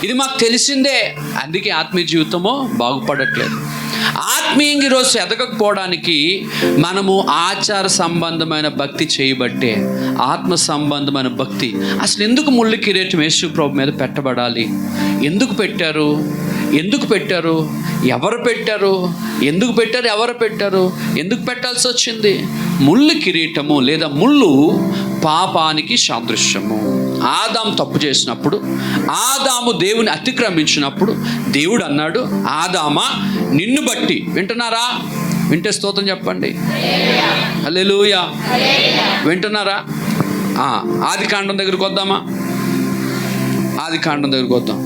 ఇది మాకు తెలిసిందే, అందుకే ఆత్మీయ జీవితము బాగుపడట్లేదు. ఆత్మీయంగా ఈరోజు ఎదగకపోవడానికి మనము ఆచార సంబంధమైన భక్తి చేయబట్టే. ఆత్మ సంబంధమైన భక్తి అసలు ఎందుకు ముళ్ళు కిరీటం యేసు ప్రభు మీద పెట్టబడాలి? ఎందుకు పెట్టారు? ఎవరు పెట్టారు? ఎందుకు పెట్టాల్సి వచ్చింది? ముళ్ళు కిరీటము లేదా ముళ్ళు పాపానికి సాదృశ్యము. ఆదాము తప్పు చేసినప్పుడు, ఆదాము దేవుని అతిక్రమించినప్పుడు దేవుడు అన్నాడు, ఆదామా నిన్ను బట్టి. వింటున్నారా? వింటే స్తోత్రం చెప్పండి. హల్లెలూయా. వింటున్నారా? ఆది కాండం దగ్గరికి వద్దామా? ఆది కాండం దగ్గరికి వద్దాం.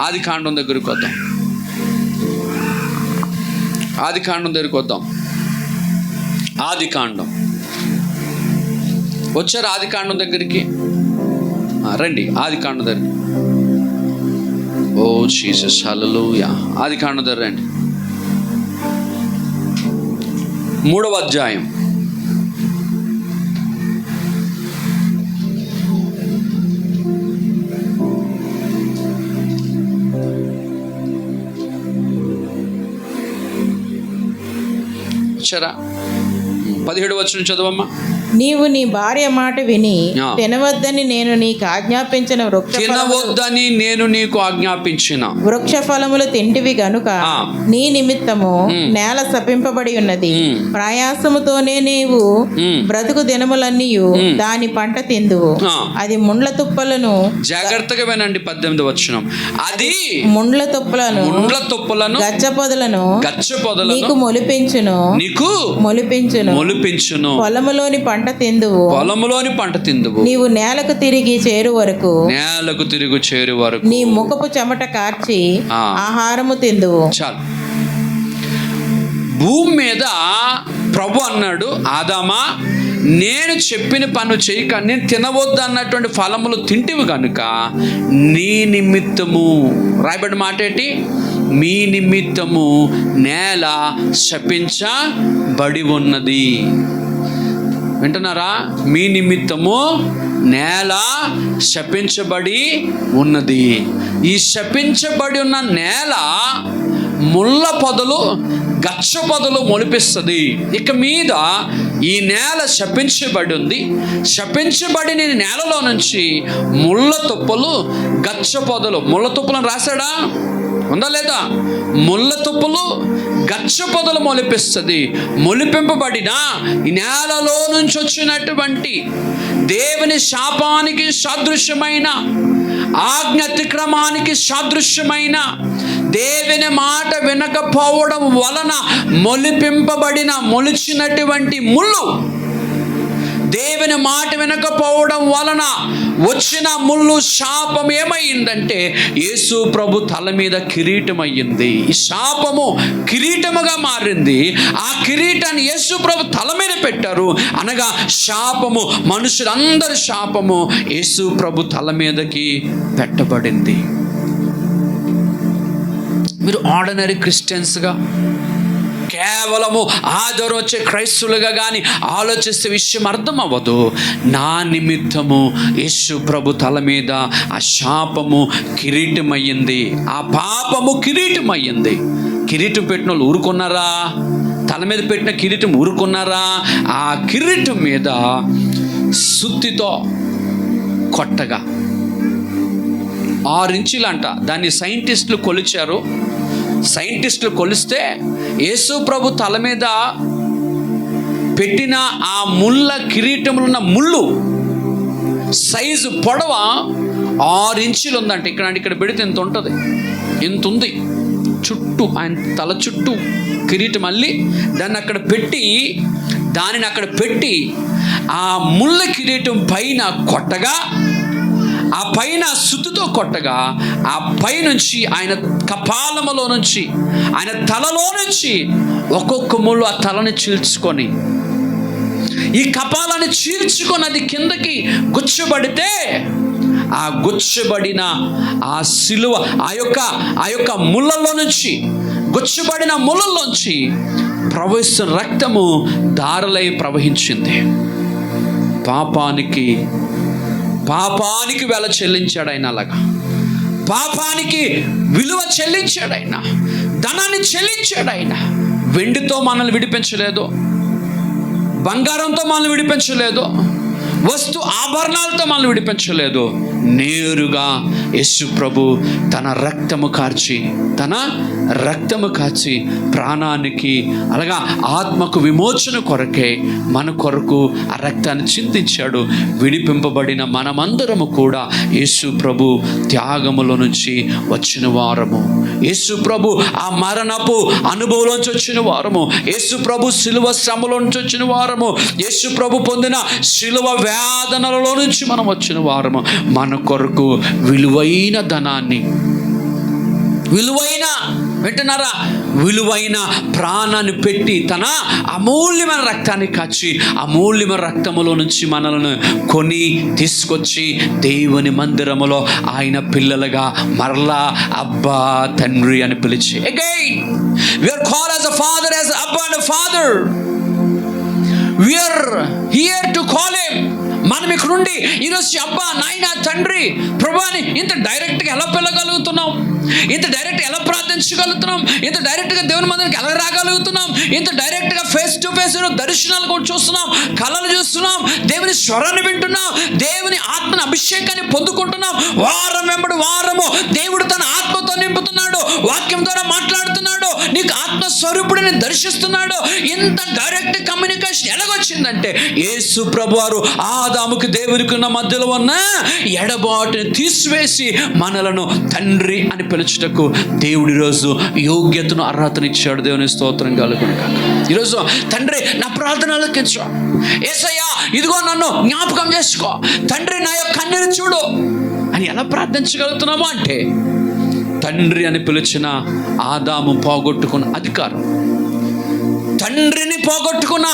ఆది కాండం దగ్గరికి వద్దాం. ఆది కాండం వచ్చారు. ఆది కాండం దగ్గరికి రండి. ఆది కాండం దగ్గర. ఓ జీసస్, హల్లెలూయా. ఆది కాండం దగ్గర రండి. 3వ అధ్యాయం. వచ్చారా? 17వ వచనం చదవమ్మా. నీవు నీ భార్య మాట విని తినవద్దని నేను నీకు ఆజ్ఞాపించిన వృక్ష ఫలములు తింటివి గనుక నీ నిమిత్తము నేల శపింపబడి ఉన్నది. ప్రయాసముతోనే నీవు బ్రతుకు దినములన్నీ దాని పంట తిందువు. అది ముండ్ల తుప్పలను. జాగ్రత్తగా వినండి. 18వ వచనం. అది ముండ్ల తుప్పలను గచ్చపొదలను నీకు మొలిపించును. పొలములోని పంట తిందువు. నీవు నేలకు తిరిగి చేరు వరకు నీ ముఖపు చెమట కార్చి ఆహారము తిందువు. చాలు. భూమి మీద ప్రభు అన్నాడు, ఆదామా నేను చెప్పిన పను చేయక నేను తినవద్దు అన్నటువంటి ఫలములు తింటివి కనుక నీ నిమిత్తము, రాయబడిన మాట ఏంటి? మీ నిమిత్తము నేల శపించబడి ఉన్నది. వింటున్నారా? మీ నిమిత్తము నేల శపించబడి ఉన్నది. ఈ శపించబడి ఉన్న నేల ముళ్ళ పొదలు, గచ్చ పొదలు మొలిపిస్తుంది. ఇక మీద ఈ నేల శపించబడి ఉంది. శపించబడిన నేలలో నుంచి ముళ్ళ తుప్పలు, గచ్చ పొదలు, ముళ్ళ తుప్పలను రాశాడా? ఉందా లేదా? ముళ్ళ తుప్పలు, గచ్చ పొదలు మొలిపిస్తుంది. మొలిపింపబడిన ఈ నేలలో నుంచి వచ్చినటువంటి దేవుని శాపానికి సాదృశ్యమైన, ఆజ్ఞ అతిక్రమానికి సాదృశ్యమైన, దేవుని మాట వినకపోవడం వలన మొలిచినటువంటి ముళ్ళు, దేవుని మాట వినకపోవడం వలన వచ్చిన ముళ్ళు శాపం ఏమైందంటే యేసు ప్రభు తల మీద కిరీటం అయ్యింది. ఈ శాపము కిరీటముగా మారింది. ఆ కిరీటాన్ని యేసు ప్రభు తల మీద పెట్టారు. అనగా శాపము, మనుషులందరి శాపము యేసు ప్రభు తల మీదకి పెట్టబడింది. మీరు ఆర్డినరీ క్రిస్టియన్స్గా, కేవలము ఆధారం వచ్చే క్రైస్తువులుగా కానీ ఆలోచిస్తే విషయం అర్థం అవ్వదు. నా నిమిత్తము యేసు ప్రభు తల మీద ఆ శాపము కిరీటమయ్యింది, ఆ పాపము కిరీటమయ్యింది. కిరీటం పెట్టిన వాళ్ళు ఊరుకున్నారా? తల మీద పెట్టిన కిరీటం ఊరుకున్నారా? ఆ కిరీటం మీద సుత్తితో కొట్టగా 6 ఇంచులంట. దాన్ని సైంటిస్టులు కొలిచారు. సైంటిస్టులు కొలిస్తే యేసు ప్రభు తల మీద పెట్టిన ఆ ముళ్ళ కిరీటంలో ఉన్న ముళ్ళు సైజు పొడవ 6 ఇంచులు ఉందంట. ఇక్కడ పెడితే ఇంత ఉంటుంది, ఇంత ఉంది. చుట్టూ ఆయన తల చుట్టూ కిరీటం మళ్ళీ దాన్ని అక్కడ పెట్టి ఆ ముళ్ళ కిరీటం పైన కొట్టగా, ఆ పైన సుత్తుతో కొట్టగా, ఆ పైనుంచి ఆయన కపాలములో నుంచి, ఆయన తలలో నుంచి ఒక్కొక్క ముళ్ళు ఆ తలని చీల్చుకొని, ఈ కపాలాన్ని చీల్చుకొని అది కిందకి గుచ్చబడితే, ఆ గుచ్చబడిన ఆ సిలువ, ఆ యొక్క ముళ్ళల్లో నుంచి, గుచ్చబడిన ముళ్ళల్లోంచి ప్రవహిస్తున్న రక్తము ధారలై ప్రవహించింది. పాపానికి వెల చెల్లించాడు ఆయన. అలాగా పాపానికి విలువ చెల్లించాడు ఆయన, ధనాన్ని చెల్లించాడు ఆయన. వెండితో మనల్ని విడిపించలేదు, బంగారంతో మనల్ని విడిపించలేదు, వస్తు ఆభరణాలతో మనల్ని విడిపించలేదు. నేరుగా యేసు ప్రభు తన రక్తము కార్చి ప్రాణానికి, అలాగా ఆత్మకు విమోచన కొరకే మన కొరకు ఆ రక్తాన్ని చిందించాడు. విడిపింపబడిన మనమందరము కూడా యేసు ప్రభు త్యాగములో నుంచి వచ్చిన వారము. యేసు ప్రభు ఆ మరణపు అనుభవంలోంచి వచ్చిన వారము. యేసు ప్రభు శిలువ శ్రమలో నుంచి వచ్చిన వారము. యేసు ప్రభు పొందిన శిలువ వేదనలలో నుంచి మనం వచ్చిన వారము. మన కొరకు విలువైన ధనాన్ని, విలువైన ప్రాణాన్ని పెట్టి తన అమూల్యమైన రక్తాన్ని కాచి, అమూల్యమైన రక్తములో నుంచి మనలను కొని తీసుకొచ్చి దేవుని మందిరములో ఆయన పిల్లలుగా మరలా అబ్బా తండ్రి అని పిలిచి, again we are called as a father, as Abba and a father. We are here to call him. మనం ఇక్కడ నుండి ఈరోజు అబ్బా, నాయన, తండ్రి, ప్రభువాని ఇంత డైరెక్ట్గా ఎలా పిలగలుగుతున్నాం? ఇంత డైరెక్ట్ ఎలా ప్రార్థించగలుగుతున్నాం? ఇంత డైరెక్ట్గా దేవుని మందిరానికి ఎలా రాగలుగుతున్నాం? ఇంత డైరెక్ట్గా ఫేస్ టు ఫేస్ దర్శనాలు కూడా చూస్తున్నాం, కళలు చూస్తున్నాం, దేవుని స్వరాన్ని వింటున్నాం, దేవుని ఆత్మని అభిషేకాన్ని పొందుకుంటున్నాం. వారం వెంబడి వారము దేవుడు తన ఆత్మతో నింపుతున్నాడు, వాక్యం ద్వారా మాట్లాడుతున్నాడు, నీకు ఆత్మస్వరూపుడిని దర్శిస్తున్నాడు. ఇంత డైరెక్ట్ కమ్యూనికేషన్ ఎలాగొచ్చిందంటే యేసు ప్రభువారు ఆదాముకి దేవునికి ఉన్న మధ్యలో ఉన్న ఎడబాటుని తీసివేసి మనలను తండ్రి అని పిలుచుటకు దేవుడి రోజు యోగ్యతను, అర్హతను ఇచ్చాడు. దేవుని స్తోత్రం కలుగును గాక. ఈరోజు తండ్రి నా ప్రార్థనలు కించు, యేసయ్యా ఇదిగో నన్ను జ్ఞాపకం చేసుకో, తండ్రి నా యొక్క కన్నీరు చూడు అని ఎలా ప్రార్థించగలుగుతున్నామో అంటే తండ్రి అని పిలిచిన ఆదాము పోగొట్టుకున్న అధికారం, తండ్రిని పోగొట్టుకున్న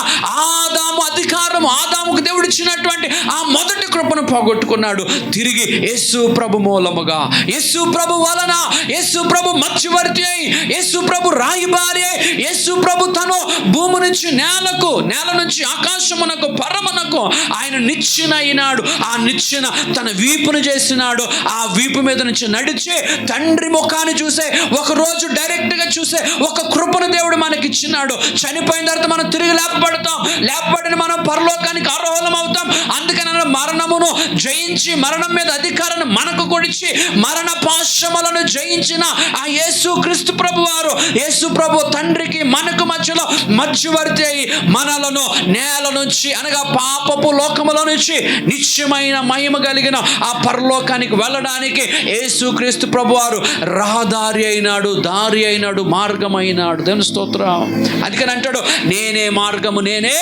ఆదాము అధికారం, ఆదాముకు దేవుడు ఇచ్చినటువంటి ఆ మొదటి కృపను పోగొట్టుకున్నాడు. తిరిగి యేసు ప్రభు మూలముగా, యేసు ప్రభు వలన, యేసు ప్రభు మధ్యవర్తి అయి, యేసు ప్రభు రాయిబారి అయి, యేసు ప్రభు తను భూమి నుంచి నేలకు, నేల నుంచి ఆకాశమునకు, పరమునకు ఆయన నిచ్చెన అయినాడు. ఆ నిచ్చెన తన వీపును చేసినాడు. ఆ వీపు మీద నుంచి నడిచే తండ్రి ముఖాన్ని చూసే, ఒక రోజు డైరెక్ట్ గా చూసే ఒక కృపను దేవుడు మనకి ఇచ్చినాడు. చనిపోయిన తర్వాత మనం తిరిగి లేపబడతాం. లేపబడిన మనం పరలోకానికి అర్హులం అవుతాం. అందుకని మరణమును జయించి, మరణం మీద అధికారాన్ని మనకు కొడిచి, మరణ పాశములను జయించిన ఆ యేసు క్రీస్తు ప్రభు వారు, యేసు ప్రభు తండ్రికి మనకు మధ్యలో మధ్యవర్తి అయి మనలను నేల నుంచి, అనగా పాపపు లోకములో నుంచి నిత్యమైన మహిమ కలిగిన ఆ పరలోకానికి వెళ్ళడానికి యేసు క్రీస్తు ప్రభు వారు రహదారి అయినాడు, దారి అయినాడు, మార్గం అయినాడు. దేవుని స్తోత్రం. అందుకని అంటాడు, నేనే మార్గము, నేనే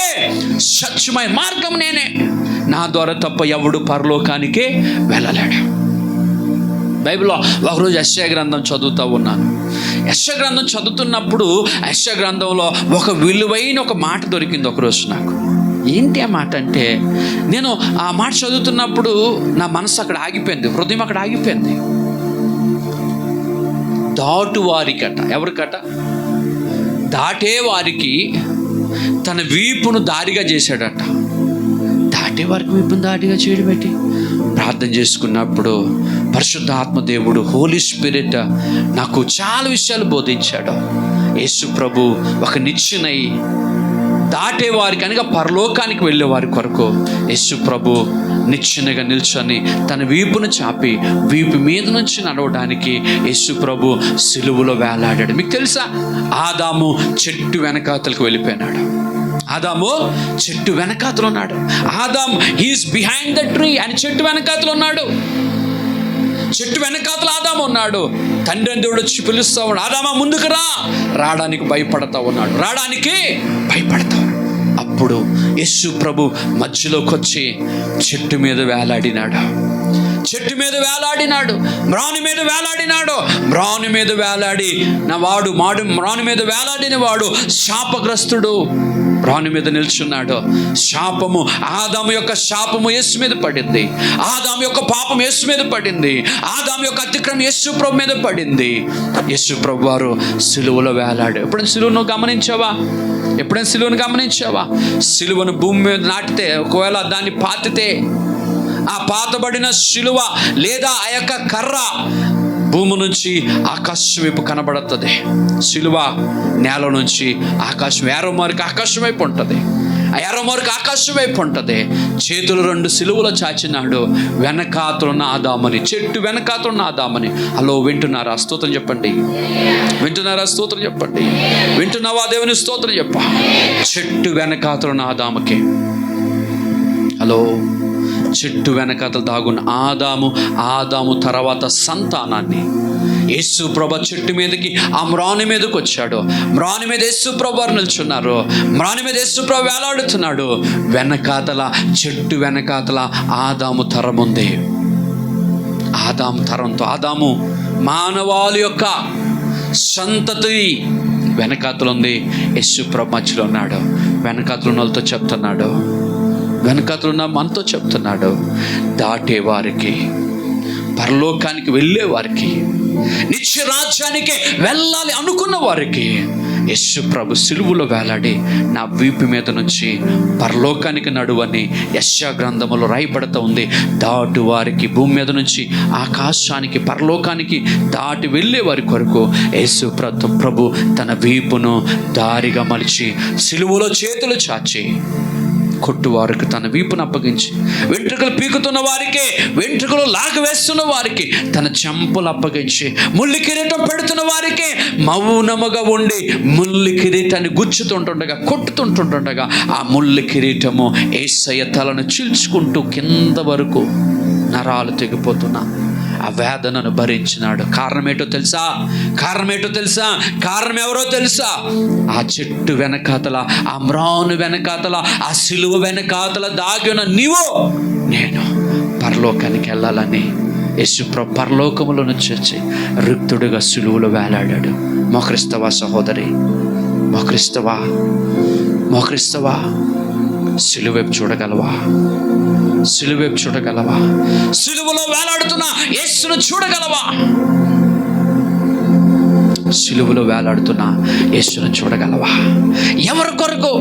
సత్యమైన మార్గం, నేనే, నా ద్వారా తప్ప ఎవడు పరలోకానికే వెళ్ళలేడు. బైబిల్లో ఒకరోజు యెషయా గ్రంథం చదువుతూ ఉన్నాను. యెషయా గ్రంథం చదువుతున్నప్పుడు యెషయా గ్రంథంలో ఒక విలువైన ఒక మాట దొరికింది ఒకరోజు నాకు. ఏంటి ఆ మాట అంటే, నేను ఆ మాట చదువుతున్నప్పుడు నా మనసు అక్కడ ఆగిపోయింది, హృదయం అక్కడ ఆగిపోయింది. దాటు వారికట, ఎవరికట? దాటే వారికి తన వీపును దారిగా చేశాడట. దాటే వారికి వీపును దారిగా చేయడం పెట్టి ప్రార్థన చేసుకున్నప్పుడు పరిశుద్ధాత్మ దేవుడు, హోలీ స్పిరిట్ నాకు చాలా విషయాలు బోధించాడు. యేసు ప్రభు ఒక నిచ్చెనై దాటే వారికి, అనగా పరలోకానికి వెళ్ళే వారి కొరకు యేసు ప్రభు నిచ్చెనగా నిల్చొని తన వీపును చాపి వీపు మీద నుంచి నడవడానికి యేసు ప్రభు సిలువలో వేలాడాడు. మీకు తెలుసా, ఆదాము చెట్టు వెనకాతలకు వెళ్ళిపోయినాడు. ఆదాము చెట్టు వెనకాతలు ఉన్నాడు. Adam he is behind the tree, అని చెట్టు వెనకాతలు ఉన్నాడు. చెట్టు వెనకాతలు ఆదాము ఉన్నాడు. తండ్రి దేవుడు వచ్చి పిలుస్తూ ఉన్నాడు, ఆదామా ముందుకు రా. రావడానికి భయపడతా ఉన్నాడు, రావడానికి భయపడతా. అప్పుడు యేసు ప్రభు మధ్యలోకి వచ్చి చెట్టు మీద వేలాడినాడు. చెట్టు మీద వేలాడినాడు, మ్రాను మీద వేలాడినాడు. మ్రాను మీద వేలాడి నా వాడు మ్రాను మీద వేలాడిన వాడు శాపగ్రస్తుడు. మ్రాను మీద నిల్చున్నాడు. శాపము, ఆదాము యొక్క శాపము యేసు మీద పడింది. ఆదాము యొక్క పాపం యేసు మీద పడింది. ఆదాము యొక్క అతిక్రమం యేసు ప్రభు మీద పడింది. యేసు ప్రభు వారు సిలువలో వేలాడు. ఎప్పుడైనా సిలువను గమనించావా? ఎప్పుడైనా సిలువను గమనించావా? సిలువను భూమి మీద నాటితే, ఒకవేళ దాన్ని పాతితే, ఆ పాతబడిన సిలువ లేదా ఆ యొక్క కర్ర భూమి నుంచి ఆకాశం వైపు కనబడుతుంది. సిలువ నేల నుంచి ఆకాశం, ఏరో మార్కు ఆకాశం వైపు ఉంటుంది. ఆ ఏరో మార్కు ఆకాశం వైపు ఉంటుంది. చేతులు 2 సిలువలు చాచినాడు. వెనకాతలున్న ఆదామని, చెట్టు వెనకాతలున్న ఆదామని. హలో, వింటున్నారా? స్తోత్రం చెప్పండి. వింటున్నారా? స్తోత్రం చెప్పండి. వింటున్నావా? దేవుని స్తోత్రం చెప్ప. చెట్టు వెనకాతలున్న ఆదాముకి, హలో, చెట్టు వెనకాతలు దాగున్న ఆదాము తర్వాత సంతానాన్ని యేసు ప్రభు చెట్టు మీదకి, ఆ మ్రాను మీదకి వచ్చాడు. మ్రాను మీద యేసు ప్రభు వారు నిల్చున్నారు. మ్రాను మీద యేసు ప్రభు వేలాడుతున్నాడు. వెనకాతల, చెట్టు వెనకాతల ఆదాము తరం ఉంది. ఆదాము తరంతో, ఆదాము మానవాళి యొక్క సంతతి వెనకాతలు ఉంది. యేసు ప్రభు మధ్యలో ఉన్నాడు. వెనకాతలు ఉన్న వాళ్ళతో చెప్తున్నాడు, వెనకాతలు ఉన్న మనతో చెప్తున్నాడు, దాటే వారికి, పరలోకానికి వెళ్ళే వారికి, నిత్య రాజ్యానికి వెళ్ళాలి అనుకున్న వారికి యేసు ప్రభు సిలువలో వేలాడి నా వీపు మీద నుంచి పరలోకానికి నడువని యెషయా గ్రంథములో రాయబడుతూ ఉంది. దాటు వారికి, భూమి మీద నుంచి ఆకాశానికి, పరలోకానికి దాటి వెళ్ళే వారి కొరకు యేసు ప్రభు తన వీపును దారిగా మలిచి సిలువలో చేతులు చాచి కొట్టు వారికి తన వీపును అప్పగించి, వెంట్రుకలు పీకుతున్న వారికి, వెంట్రుకలు లాగవేస్తున్న వారికి తన చెంపలు అప్పగించి, ముల్లి కిరీటం పెడుతున్న వారికి మౌనముగా ఉండి ముల్లి కిరీటాన్ని గుచ్చుతుంటుండగా, కొట్టుతుంటుండగా ఆ ముల్లి కిరీటము యేసయ్య తలను చీల్చుకుంటూ కింద వరకు నరాలు తెగిపోతున్నా ఆ వేదనను భరించినాడు. కారణం ఏంటో తెలుసా? కారణం ఎవరో తెలుసా? ఆ చెట్టు వెనకాతల, ఆ మ్రాను వెనకాతల, ఆ సిలువ వెనకాతల దాగిన నీవు నేను పరలోకానికి వెళ్ళాలని యేసు ప్రభు పరలోకములో నుంచి వచ్చి రిక్తుడుగా సిలువలో వేలాడాడు. మోకరిస్తావా సహోదరి? మోకరిస్తావా? సిలువ వైపు చూడగలవా? సిలువ వైపు చూడగలవా? సిలువలో వేలాడుతున్న యేసును చూడగలవా? సిలువలో వేలాడుతున్న యేసును చూడగలవా? ఎవరి కొరకు,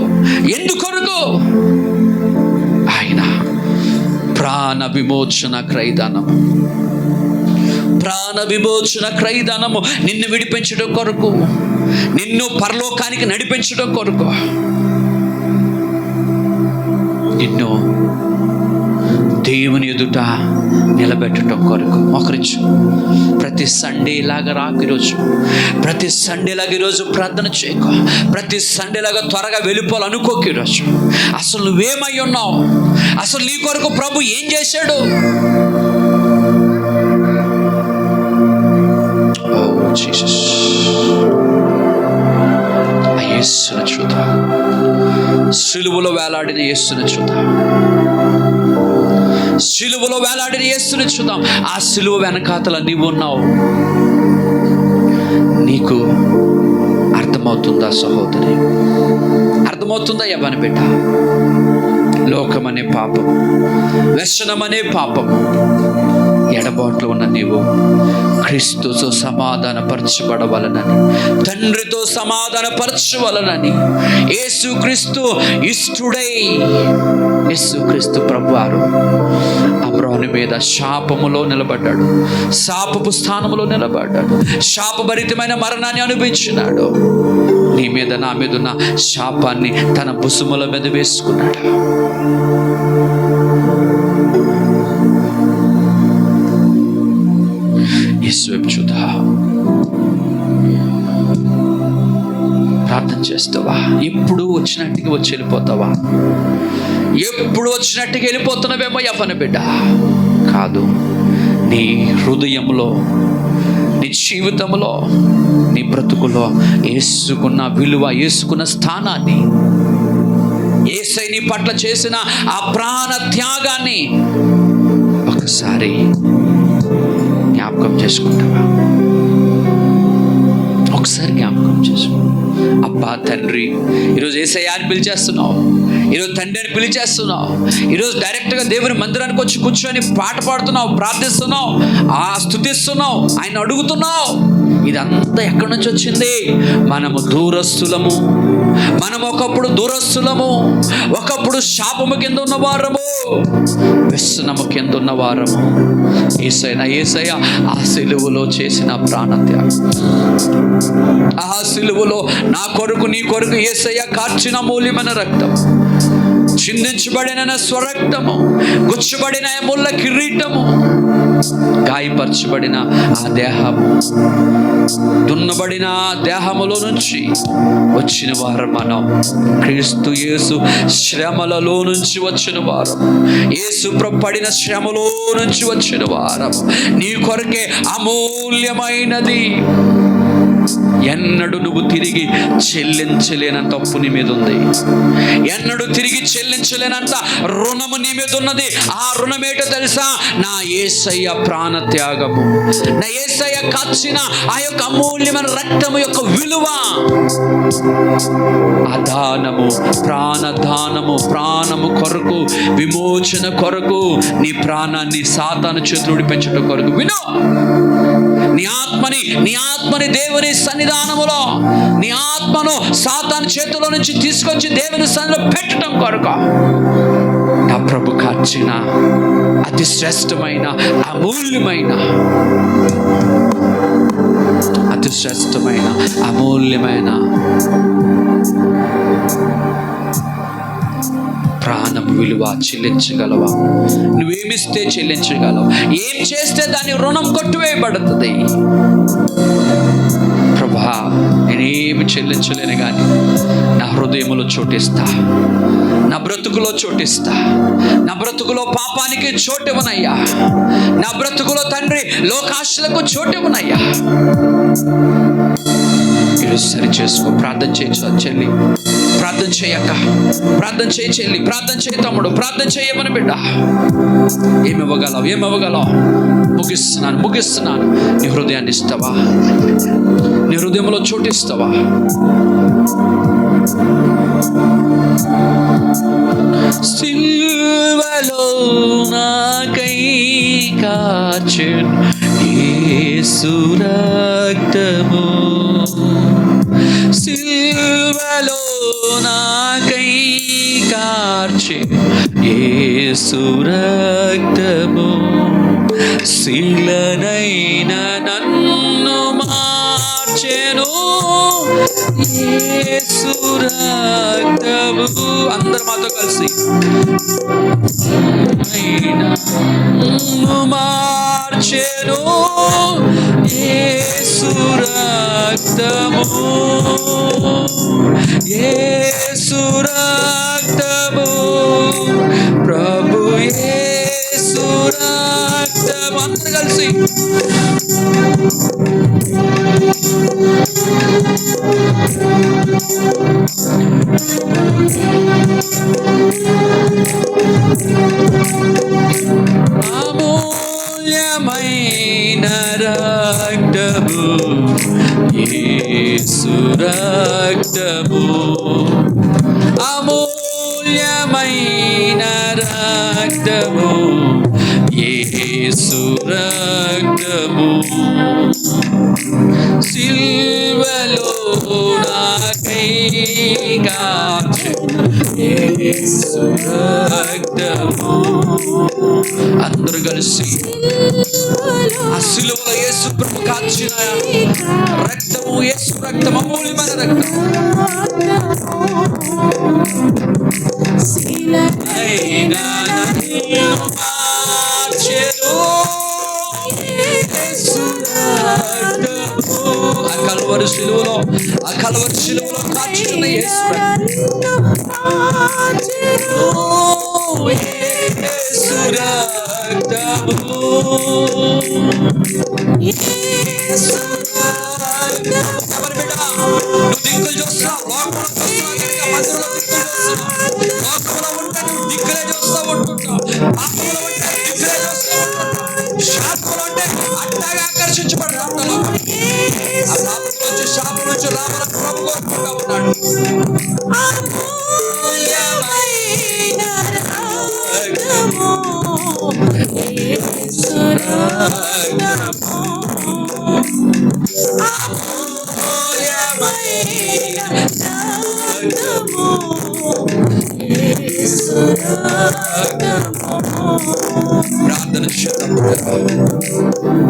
ఎందుకొరకు? ఆయన ప్రాణ విమోచన క్రయధనము నిన్ను విడిపించడం కొరకు, నిన్ను పరలోకానికి నడిపించడం కొరకు, నిన్ను దేవుని ఎదుట నిలబెట్టడం కొరకు. మోకరించు. ప్రతి సండే లాగా రాకు ఈరోజు. ప్రతి సండే లాగా ఈరోజు ప్రార్థన చేయకు. ప్రతి సండే లాగా త్వరగా వెళ్ళిపోవాలనుకోకు. ఈరోజు అసలు నువ్వేమై ఉన్నావు? అసలు నీ కొరకు ప్రభు ఏం చేశాడు? జీసస్, ఆ యేసును చూద్దాం. సిలువలో వేలాడిన యేసును చూద్దాం. సిలువలో వేలాడిన యేసును చూద్దాం. ఆ సిలువ వెనకాతల నీవు ఉన్నావు. నీకు అర్థమవుతుందా సహోదరి? అర్థమవుతుందా యవ్వన బిడ్డ? లోకమనే పాపం, వ్యసనమనే పాపం, ఎడబాట్లు ఉన్న నీవు క్రీస్తుతో సమాధానపరచబడవలనని, తండ్రితో సమాధానపరచవలనని యేసుక్రీస్తు ఇష్టుడై, యేసుక్రీస్తు ప్రభువారు అబ్రాహాము మీద శాపములో నిలబడ్డాడు, శాపపు స్థానములో నిలబడ్డాడు, శాపభరితమైన మరణాన్ని అనుభవించినాడు. నీ మీద, నా మీద ఉన్న శాపాన్ని తన భుజముల మీద వేసుకున్నాడు. ప్రార్థన చేస్తావా? ఎప్పుడు వచ్చినట్టుగా వచ్చి వెళ్ళిపోతావా? ఎప్పుడు వచ్చినట్టుగా వెళ్ళిపోతున్నావేమో యవ్వన బిడ్డ. కాదు, నీ హృదయంలో, నీ జీవితంలో, నీ బ్రతుకులో యేసుకున్న విలువ, యేసుకున్న స్థానాన్ని, యేసై నీ పట్ల చేసిన ఆ ప్రాణ త్యాగాన్ని ఒకసారి జ్ఞాపకం చేసుకుంటావా? ఒకసారి జ్ఞాపకం చేసుకో. అబ్బా తండ్రి, ఈరోజు యేసయ్యా అని పిలిచేస్తున్నావు, ఈరోజు తండ్రి అని పిలిచేస్తున్నావు, ఈరోజు డైరెక్ట్గా దేవుని మందిరానికి వచ్చి కూర్చొని పాట పాడుతున్నావు, ప్రార్థిస్తున్నావు, స్తుతిస్తున్నావు, ఆయన అడుగుతున్నావు. ఇదంతా ఎక్కడి నుంచి వచ్చింది? మనము దూరస్తులము. మనం ఒకప్పుడు దూరస్తులము, ఒకప్పుడు శాపము కింద ఉన్నవారము, వ్యసనము కింద ఉన్నవారము. యేసయ్య ఆ సిలువలో చేసిన ప్రాణత్యాగం, ఆ సిలువలో నా కొరకు, నీ కొరకు యేసయ్య కార్చిన మూల్యమైన రక్తం, చిందించబడిన స్వరక్తము, గుచ్చబడిన ముళ్ళ కిరీటము, గాయపరచబడిన ఆ దేహము, దున్నబడిన దేహములో నుంచి వచ్చిన వారు మనం. క్రీస్తు యేసు శ్రమలలో నుంచి వచ్చిన వారు, యేసు పడిన శ్రమలో నుంచి వచ్చిన వారు. నీ కొరకే అమూల్యమైనది. ఎన్నడూ నువ్వు తిరిగి చెల్లించలేనంత అప్పు నీ మీద ఉంది. ఎన్నడూ తిరిగి చెల్లించలేనంత రుణము నీ మీద ఉన్నది. ఆ రుణం ఏంటో తెలుసా? నా యేసయ్య ప్రాణ త్యాగము, నా యేసయ్య కాచిన ఆ యొక్క అమూల్యమైన రక్తము యొక్క విలువ, అదానము, ప్రాణదానము, ప్రాణము కొరకు, విమోచన కొరకు, నీ ప్రాణాన్ని సాతాను చేతులు విడిపించడం కొరకు. విను, నీ ఆత్మని దేవుని సన్నిధానములో, నీ ఆత్మను సాతాను చేతుల్లో నుంచి తీసుకొచ్చి దేవుని సన్నిధిలో పెట్టడం కొరకు నా ప్రభు కార్చిన అతి శ్రేష్టమైన, అమూల్యమైన, అతి శ్రేష్టమైన, అమూల్యమైన ప్రాణం విలువ చెల్లించగలవా? నువ్వేమిస్తే చెల్లించగలవు? ఏం చేస్తే దాని రుణం కొట్టువేయబడుతుంది? ప్రభా, నేనేమి చెల్లించలేను కానీ నా హృదయంలో చోటిస్తా, నా బ్రతుకులో చోటిస్తా, నా బ్రతుకులో పాపానికి చోటివ్వనయ్యా, నా బ్రతుకులో తండ్రి లోకాశలకు చోటివ్వనయ్యా. ఈరోజు సరి చేసుకో. ప్రార్థన చేయొచ్చు చెల్లి, ప్రార్థన చేయక, ప్రార్థన చేయి చెల్లి, ప్రార్థన చేయి తమ్ముడు, ప్రార్థన చేయమని బిడ్డ. ఏమి ఇవ్వగలవు? ముగిస్తున్నాను. నీ హృదయాన్ని ఇస్తావా? నీ హృదయంలో చోటిస్తావా? సిల్వలో నాకై కార్చెను యేసు రక్తము, సిల్వలో నాకై కార్చెను యేసు రక్తము, శిలనైన నన్ను మార్చెను యేసు రక్తము. అందరు మాతో కలిసి నన్ను మార్చెను యేసు రక్తము, యేసు రక్తము, ప్రభు యేసు రక్తము. అందరు కలిసి అమూల్యమైన రక్తము యేసు రక్తము, అమూల్యమైన రక్తము యేసు రక్తము, సిల్వలో నాకై కార్చెను యేసు రక్తము. అందరూ కలిసి ఆ సిలువలో యేసు ప్రభు కార్చిన రక్తము, యేసు రక్తం, అమూల్యమైన రక్తం. ఆ కల్వరి శిలువలో కార్చిన యేసు రక్తము, ఎవరి బిడ్డ నువ్వు దిక్కులు చూస్తున్నావు, లోకంలో ఉంటే దిక్కులే చూస్తూ ఉంటుంటావు, పాపంలో ఉంటే దిక్కులే చూస్తూ ఉంటుంటావు, శాపంలో ఉంటే అట్టాగా ఆకర్షించబడతావు. ఆ పాపం నుంచి, శాపం నుంచి రామల ప్రభు కోరుకుంటా ఉన్నాడు. ప్రార్థన చేద్దాం,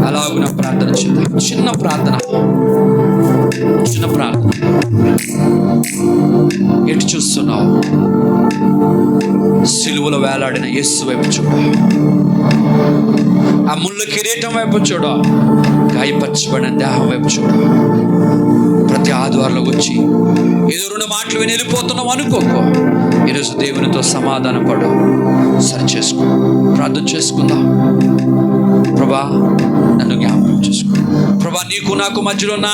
అలాగున ప్రార్థన చేద్దాం. చిన్న ప్రార్థన. ఎటు చూస్తున్నావు? సిలువలో వేలాడిన యేసు వైపు చూడు, ఆ ముళ్ళ కిరీటం వైపు చూడు, గాయపరచబడిన దేహం వైపు చూడు. ప్రతి ఆదివారంలో వచ్చి ఏదో 2 మాటలు విని వెళ్ళిపోతున్నావు అనుకోకో. ఈరోజు దేవునితో సమాధాన పడు, సరి చేసుకో, ప్రార్థన చేసుకుందాం. ప్రభా నన్ను జ్ఞాపకం చేసుకో ప్రభా, నీకు నాకు మధ్యలో ఉన్న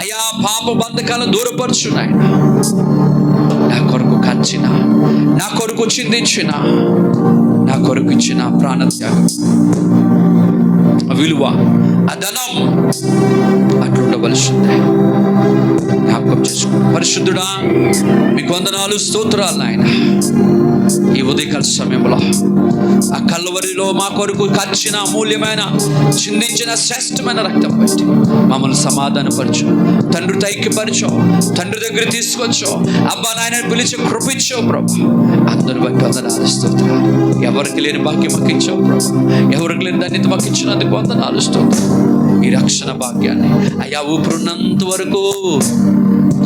అయా పాప బంధకాలను దూరపరచు నాయన. నా కొరకు కచ్చిన, నా కొరకు చిందించిన, నా కొరకు ఇచ్చిన ప్రాణత్యాగం, ఆ విలువ, ఆ ధనం అట్లుండవలసిందే. జ్ఞాపకం చేసుకో. పరిశుద్ధుడా మీకు వందనాలు, స్తోత్రాలు నాయన. ఈ ఉదయకాల సమయంలో ఆ కల్వరిలో మా కొరకు ఖర్చిన అమూల్యమైన, చిందించిన శ్రేష్టమైన రక్తం బట్టి మమ్మల్ని సమాధానపరచు, తండ్రితో ఐక్యపరచు, తండ్రి దగ్గర తీసుకొచ్చు, అబ్బా నాయన పిలిచి కృపించావు ప్రభు. అందరి బట్టి వందనాలు, స్తోత్రాలు. ఎవరికి లేని భాగ్యం మాకు ఇచ్చావు ప్రభు, ఎవరికి లేని ధన్యత మాకు ఇచ్చినందుకు వందనాలు, స్తోత్రాలు. ఈ రక్షణ భాగ్యాన్ని అయ్యా ఊపిరున్నంత వరకు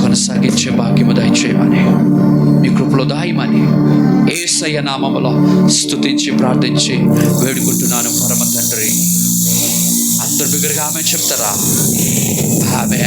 కొనసాగించే భాగ్యము దయచేయమని, మీ కృపలో దాయమని యేసయ్య నామములో స్తుతించి ప్రార్థించి వేడుకుంటున్నాను పరమ తండ్రి. అందరు బిగ్గరగా ఆమె చెప్తారా? ఆమె